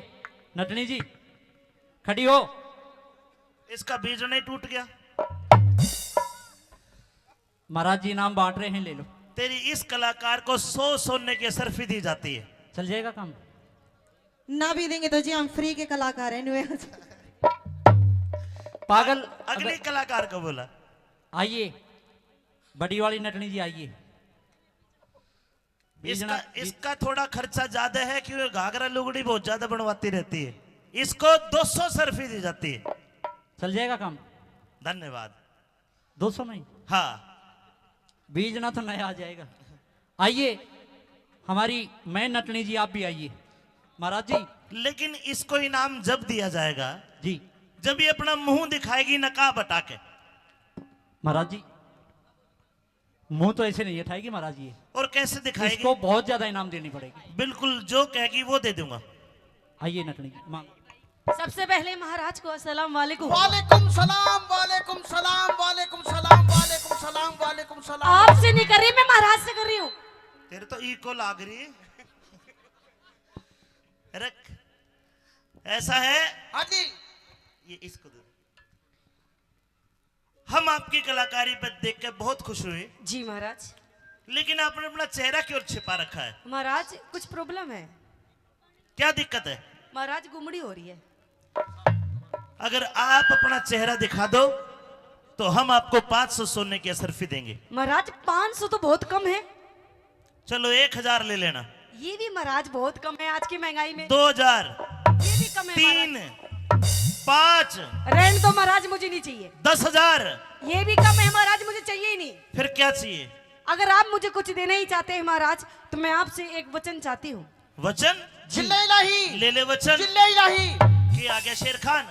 नटनी जी खड़ी हो। इसका बीज नहीं टूट गया। महाराज जी इनाम बांट रहे हैं, ले लो। तेरी इस कलाकार को 100 सोने की सर्फी दी जाती है। चल जाएगा काम? ना भी देंगे तो जी हम फ्री के कलाकार हैं। पागल। अगली कलाकार को बोला। आइए बड़ी वाली नटनी जी आइए। इसका थोड़ा खर्चा ज्यादा है क्योंकि घाघरा लुगड़ी बहुत ज्यादा बनवाती रहती है। इसको 200 सर्फी दी जाती है। चल जाएगा काम? धन्यवाद। 200 नहीं? हाँ बीज ना तो नया आ जाएगा। आइए हमारी मैं नटनी जी, आप भी आइए। महाराज जी लेकिन इसको इनाम जब दिया जाएगा जी जब ये अपना मुंह दिखाएगी नकाब हटा के। महाराज जी मुंह तो ऐसे नहीं उठाएगी महाराज जी। और कैसे दिखाएगी? इसको बहुत ज्यादा इनाम देनी पड़ेगी। बिल्कुल जो कहेगी वो दे दूंगा। आइए नटनी जी मांग। सबसे पहले महाराज को अस्सलाम वालेकुम। वालेकुम सलाम वालेकुम सलाम वालेकुम सलाम वालेकुम सलाम वालेकुम सलाम। आपसे नहीं कर रही मैं, महाराज से कर रही हूँ। तेरे तो इको लाग रही है। रख ऐसा है। हाँ जी ये इसको दे। हम आपकी कलाकारी पर देख के बहुत खुश हुए। जी महाराज। लेकिन आपने अपना चेहरा क्यों छिपा रखा है? महाराज कुछ प्रॉब्लम है। क्या दिक्कत है? महाराज गुमड़ी हो रही है। अगर आप अपना चेहरा दिखा दो तो हम आपको 500 सोने की सर्फी देंगे। महाराज 500 तो बहुत कम है। चलो 1000 ले लेना। ये भी महाराज बहुत कम है आज की महंगाई में। 2000, ये भी कम है 3, 5, रेंट तो महाराज मुझे नहीं चाहिए। 10,000। ये भी कम है महाराज, मुझे चाहिए ही नहीं। फिर क्या चाहिए? अगर आप मुझे कुछ देना ही चाहते हैं महाराज तो मैं आपसे एक वचन चाहती हूँ। वचन? चिल्ले इलाही ले ले वचन। चिल्ले इलाही। कि आ गया शेर खान।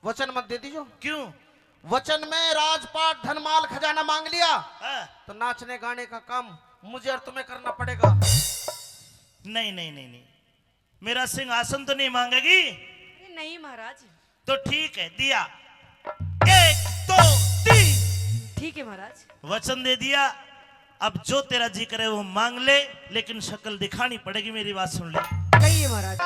वचन मत दे दीजिए। क्यों? वचन में राजपाट धनमाल खजाना मांग लिया हाँ। तो नाचने गाने का काम मुझे और तुम्हें करना पड़ेगा। नहीं नहीं नहीं नहीं, मेरा सिंहासन तो नहीं मांगेगी। अरे नहीं महाराज। तो ठीक है दिया। 1, 2, 3। ठीक है महाराज। वचन दे दिया। अब जो तेरा जी करे वो मांग ले, लेकिन शक्ल दिखानी पड़ेगी। मेरी बात सुन ले। कहिए महाराज।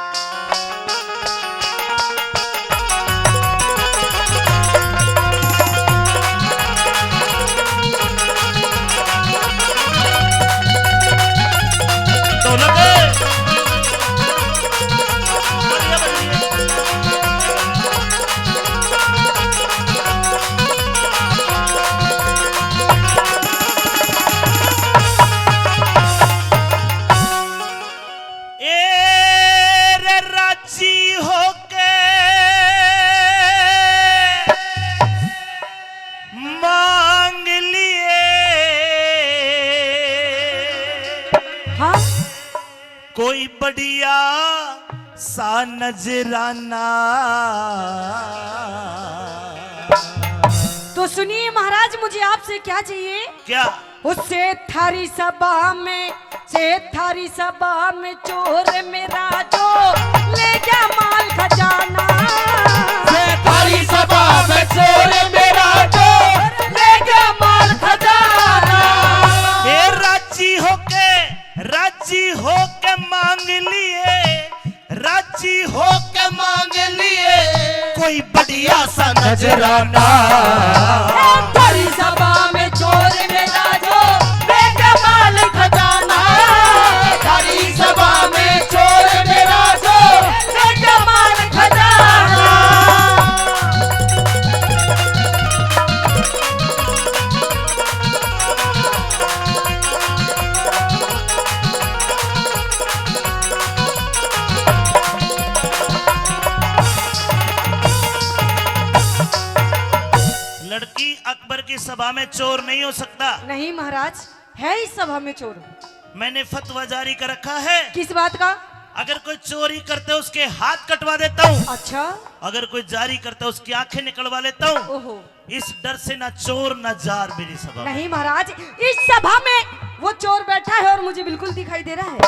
कोई बढ़िया सा नजराना। तो सुनिए महाराज मुझे आपसे क्या चाहिए? क्या? उससे थारी सभा में चोर मेरा जो ले गया माल खजाना। थारी सभा में चोर मेरा जो ले गया माल खजाना। राजी होके मांग लिए कोई बढ़िया सा नजराना। बड़ी सभा में चोर मेरा जो बेकमाल खजाना, बड़ी सभा में चोर मेरा जो बेकमाल खजाना। लड़की अकबर की सभा में चोर नहीं हो सकता। नहीं महाराज, है इस सभा में चोर। मैंने फतवा जारी कर रखा है, किस बात का? अगर कोई चोरी करते हो उसके हाथ कटवा देता हूँ, अच्छा। अगर कोई जारी करता है उसकी आंखें निकलवा लेता हूँ। ओहो। इस डर से ना चोर ना जार मेरी सभा में। नहीं महाराज, इस सभा में वो चोर बैठा है और मुझे बिल्कुल दिखाई दे रहा है।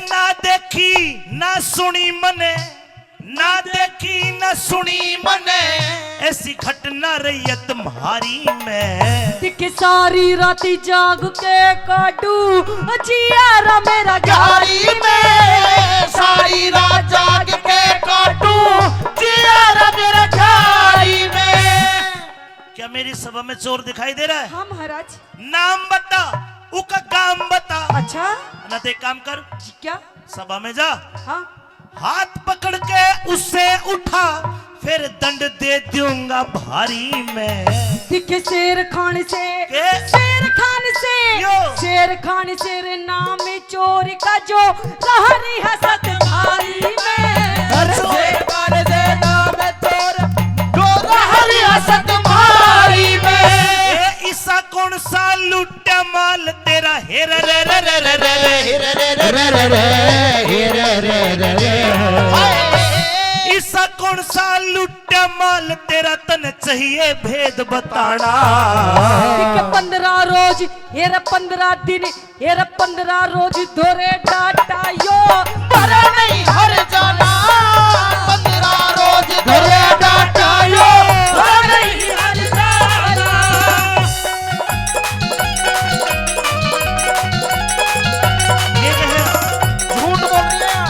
ना देखी ना सुनी मने, ना देखी ना सुनी मने, ऐसी घटना रही तुम्हारी में। कि सारी राती जाग के काटू जियारा मेरा जारी में, सारी रात जाग के काटू जियारा मेरा जारी में। क्या मेरी सभा में चोर दिखाई दे रहा है? हाँ महाराज। नाम बता, उका काम बता। अच्छा। ना ते काम कर, क्या? सभा में जा, हाँ। हाथ पकड़ के उससे उठा, फिर दंड दे दूंगा भारी मैं। दिखे शेर खान से, के? शेर खान से, यो। शेर खान शेर नाम चोर का जो लहरी हसत भारी में। शेर खान से नाम चोर जो लहरी हसत भारी में। ईसा कौन सा लुट्टा माल तेरा, हेर रे रे रे रे रे ईसा कौन सा लुट्टा माल तेरा, तन चाहिए भेद बताना। 15 रोज हेर 15 दिन हेर 15 रोज धोरे डाटा यो पर नहीं हर जाना। 15 रोज धरे डाटा यो पर नहीं हर जाना। ये कहे झूठ बोल रही है।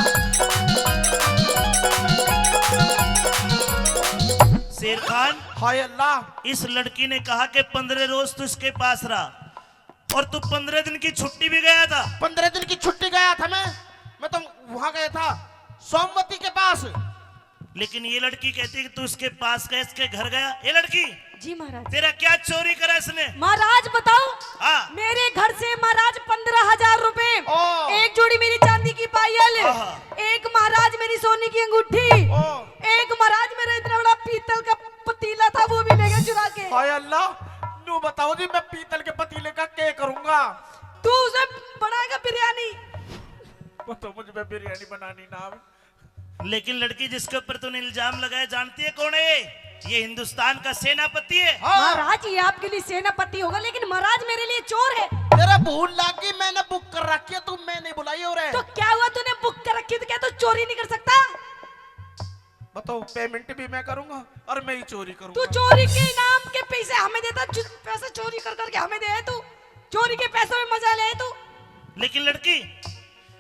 शेर खान, हाय अल्लाह, इस लड़की ने कहा कि 15 रोज तू इसके पास रहा और तू 15 दिन की छुट्टी भी गया था। 15 दिन की छुट्टी गया था मैं तो वहां गया था सोमवती के पास। लेकिन ये लड़की कहती है कि तू इसके पास गया, इसके घर गया। ये लड़की, जी महाराज। तेरा क्या चोरी करा इसने? महाराज बताओ। हाँ। मेरे घर से महाराज 15,000 रुपए, ओ। एक जोड़ी मेरी चांदी की पायल, आहा। एक महाराज मेरी सोने की अंगूठी, ओ। एक महाराज मेरा इतना बड़ा पीतल का पतीला था वो भी ले गए चुरा के। हाय अल्लाह, नू बताओ जी मैं पीतल के पतीले का क्या करूंगा? तू उसे बनाएगा बिरयानी। तो मुझे बिरयानी बनानी ना आवे। लेकिन लड़की जिसके ऊपर तूने इल्जाम लगाया, जानती है कौन है ये हिंदुस्तान का सेनापति है। महाराज ये आपके लिए सेनापति होगा, लेकिन महाराज मेरे लिए चोर है। तेरा भूल लागी, मैंने बुक कर रखी है, तू मैं नहीं बुलाई हो रहे। तो क्या हुआ, तूने बुक कर रखी तो क्या तू चोरी नहीं कर सकता? बताओ, पेमेंट भी मैं करूंगा और मैं ही चोरी तू करूंगा। चोरी के इनाम के पैसे हमें देता, पैसे चोरी कर करके हमें दे। तू चोरी के पैसों में मजा ले तू। लेकिन लड़की,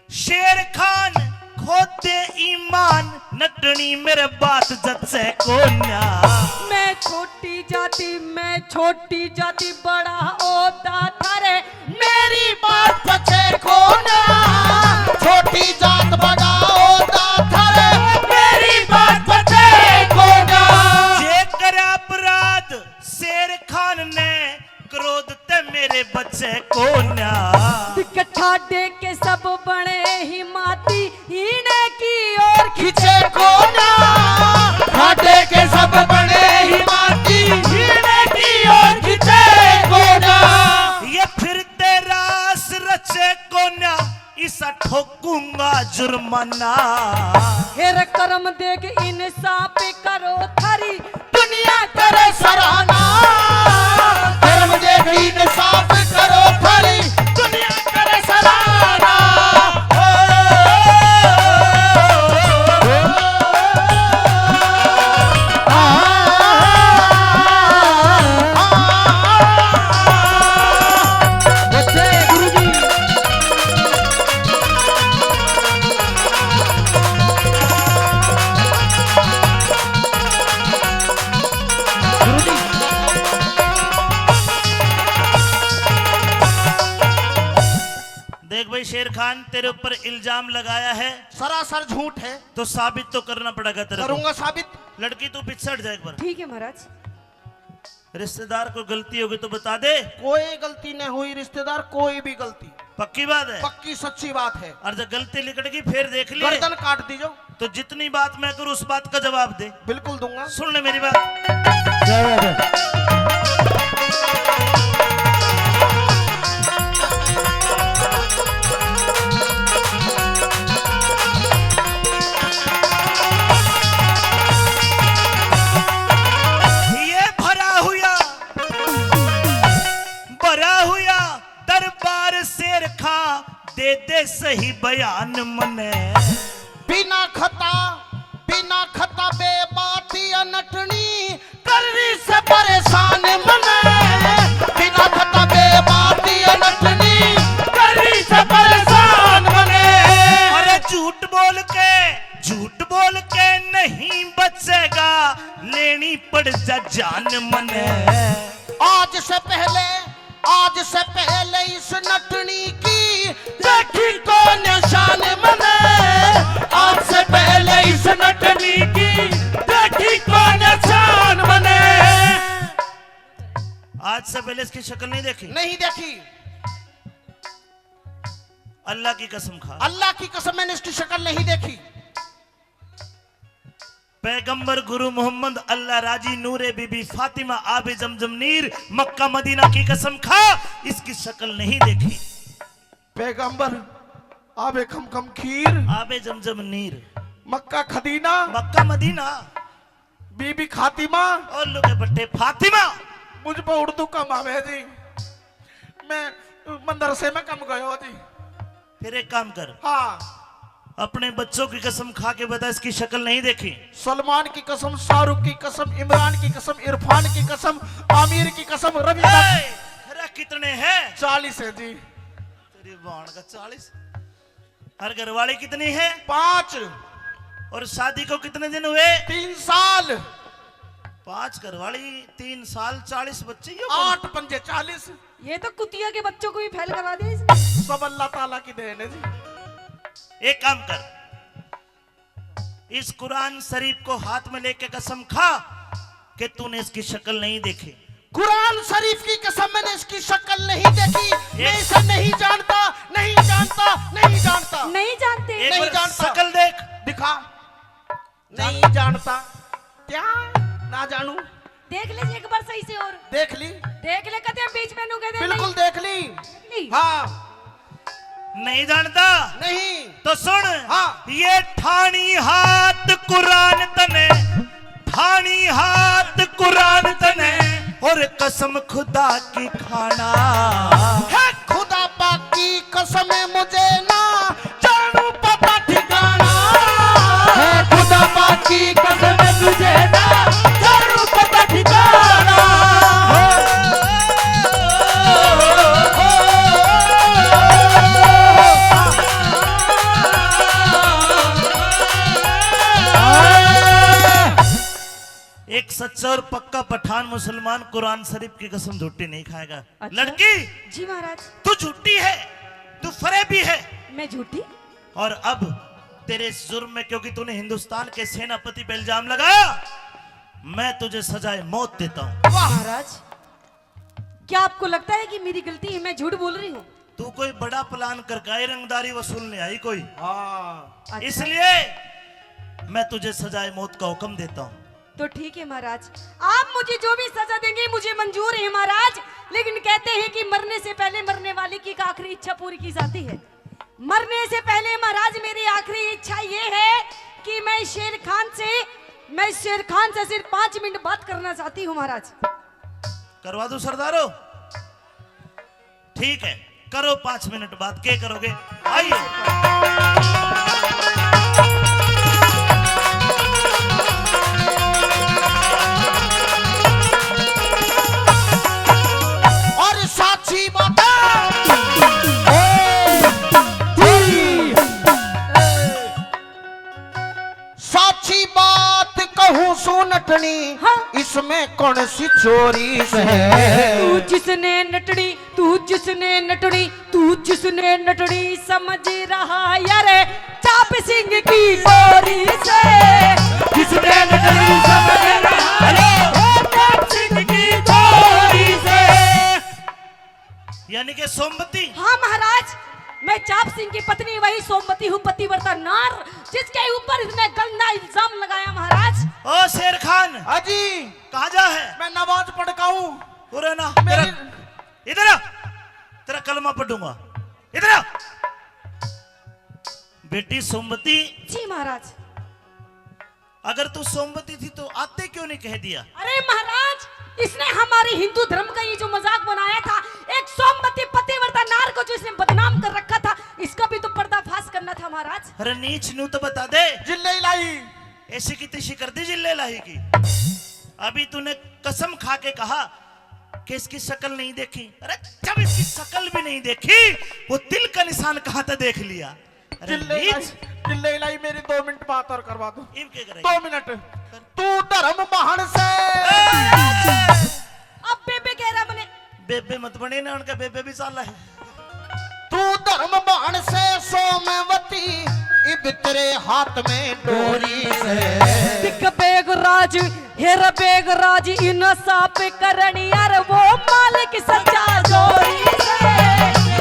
शेर खान खोते ईमान, नटनी मेरे बात जत से कोन्या। मैं छोटी जाति बड़ा ओदा थारे मेरी बात पचे खोना, छोटी जात बढ़ाओ थारे मेरी बात पचे खोना। जे कर अपराध शेर खान ने, क्रोध ते मेरे बच्चे कोन्या। इकट्ठा दे के सब बने ही माती इन्हें की ओर खिंचे खोना, खाटे के सब बड़े ही माटी हीने की ओर खिंचे खोना। ये फिर तेरा रचे कोन्या, इसा ठोकूंगा जुर्माना। हेर कर्म देख इंसाफ करो थारी दुनिया करे सराहना, धर्म देखी इंसाफ करो थारी दुनिया करे सराहना। ये शेर खान तेरे ऊपर इल्जाम लगाया है, सरासर झूठ है। तो साबित तो करना पड़ेगा तेरे को। करूंगा साबित। लड़की तू पिछड़ जा एक बार। ठीक है महाराज। रिश्तेदार को गलती होगी तो बता दे। कोई गलती नहीं हुई रिश्तेदार, कोई भी गलती। पक्की बात है? पक्की सच्ची बात है। और जब गलती निकलेगी फिर देख लिए। गर्दन काट दीजो। तो जितनी बात मैं करूं उस बात का जवाब दे। बिल्कुल दूंगा। सुन ले मेरी बात। ये भरा हुआ दरबार शेर खा दे दे सही बयान मने। बिना खता बेबाती अनटनी करनी से परेशान मने। बिना खता बेबाती अनटनी करनी से परेशान मने। अरे झूठ बोल के नहीं बचेगा, लेनी पड़ जा जान मने। आज से पहले इस नटनी की देखी को निशान मने। आज से पहले इस नटनी की देखी को निशान मने। आज से पहले इसकी शक्ल नहीं देखी? नहीं देखी। अल्लाह की कसम खा। अल्लाह की कसम मैंने इसकी शक्ल नहीं देखी। पैगंबर गुरु मोहम्मद अल्लाह राजी नूरे बीबी फातिमा आबे जमजम नीर मक्का मदीना की कसम खा, इसकी शक्ल नहीं देखी। पैगंबर आबे खम खीर आबे जमजम नीर मक्का खदीना मक्का मदीना बीबी खातिमा और लोगे बट्टे फातिमा। मुझ पर उर्दू कम आवे जी। मैं मदरसे में कम गयो जी। फिर एक काम कर, हाँ अपने बच्चों की कसम खा के बता इसकी शक्ल नहीं देखी। सलमान की कसम, शाहरुख की कसम, इमरान की कसम, इरफान की कसम, आमिर की कसम, रवि अरे कितने हैं? 40 है जी। तेरी बाण का 40। हर घरवाली कितनी है? 5। और शादी को कितने दिन हुए? 3 साल। 5 घरवाली 3 साल 40 बच्चे। 8 पंजे 40। ये तो कुतिया के बच्चों को भी फेल करवा दिया इसने। सब अल्लाह ताला की देन है जी। एक काम कर, इस कुरान शरीफ को हाथ में लेके कसम खा कि तूने इसकी शक्ल नहीं देखी। कुरान शरीफ की कसम मैंने इसकी शक्ल नहीं देखी। मैं इसे नहीं जानता। नहीं जानते। एक नहीं बार जानता। शक्ल देख। दिखा। नहीं जानता। क्या ना जानू? देख लीजिए एक बार सही से और देख ली। देख ले कहते हैं बीच में नुके दे। बिल्कुल देख ली। नहीं। हाँ नहीं जानता? नहीं। तो सुन, हाँ। ये ठानी हाथ कुरान तने, ठानी हाथ कुरान तने और कसम खुदा की खाना है। खुदा पाक की कसम है मुझे ना जानू पता ठिकाना। है खुदा पाक की कसम तुझे ना जानू पता ठिकाना। एक सच्चा और पक्का पठान मुसलमान कुरान शरीफ की कसम झूठी नहीं खाएगा। अच्छा? लड़की जी महाराज। तू झूठी है, तू फरेबी है। मैं झूठी? और अब तेरे इस जुर्म में, क्योंकि तूने हिंदुस्तान के सेनापति पे इल्जाम लगाया, मैं तुझे सजाए मौत देता हूँ। महाराज क्या आपको लगता है कि मेरी गलती है, मैं झूठ बोल रही हूँ? तू कोई बड़ा प्लान करके रंगदारी वसूलने आई कोई। हाँ। इसलिए मैं तुझे सजाए मौत का हुक्म देता हूँ। तो ठीक है महाराज, आप मुझे जो भी सजा देंगे मुझे मंजूर है महाराज। लेकिन कहते हैं कि मरने से पहले मरने वाले की आखिरी इच्छा पूरी की जाती है। मरने से पहले महाराज मेरी आखिरी इच्छा ये है कि मैं शेर खान से सिर्फ 5 मिनट बात करना चाहती हूँ महाराज। करवा दूं सरदारो? ठीक है, करो 5 मिनट बाद। क्या करोगे? आइए। और साक्षी बात कहूँ सुनटनी हाँ। इसमें कौन सी चोरी से? तू जिसने नटड़ी समझ रहा यार चाप सिंह की चोरी से। जिसने नटड़ी समझ रहा है चाप सिंह की चोरी से। यानी कि सोमवती। हाँ महाराज, मैं चाप सिंह की पत्नी वही सोमवती हूँ, पतिव्रता नार, जिसके ऊपर इसने गंदा इल्जाम लगाया महाराज। ओ शेर खान, अजी कहाँ जा है? मैं नमाज पढ़काऊं। पूरे ना इधर आ, तेरा कलमा पढ़ूंगा, इधर आ। बेटी सोमवती, जी महाराज। अगर तू सोमवती थी तो आते क्यों नहीं कह दिया? अरे महाराज, इसने हमारे हिंदू धर्म का ये जो मजाक बनाया था, एक सोमवती पतिव्रता नार को जो इसने बदनाम कर रखा था, इसका भी तो पर्दाफाश करना था महाराज। अरे नीच नू तो बता दे। जिल्ले इलाही ऐसी की तिशी कर दी जिल्ले लाही की। अभी तूने कसम खा के कहा कि इसकी शक्ल नहीं देखी। अरे जब इसकी शक्ल भी नहीं देखी, वो दिल का निशान कहाँ तक देख लिया? अरे नीच। जिल्ले इलाही मेरी 2 मिनट बात और करवा दो। इव के करे? 2 मिनट। तू धर्म महान से। अब बेबे कह रहा बने। बेबे मत बने ना, उनका बेबे भी साला है। तू धर्म महान से सोमवती, इब तेरे हाथ में डोरी से। दिख बेगराज, हेर बेगराज, इन साप करनी यार वो मालिक सच्चा जोरी से।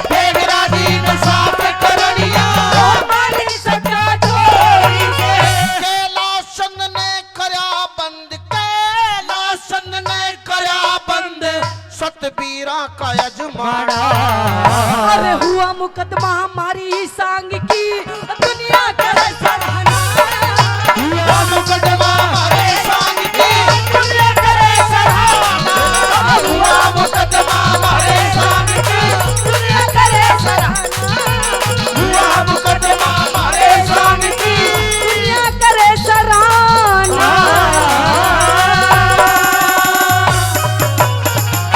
बेगराज इन साप करनिया, वो मालिक सच्चा जोरी से। कैलासन ने करया बंद, कैलासन ने करया बंद, सतबीरा का यजमाना। अरे हुआ मुकदमा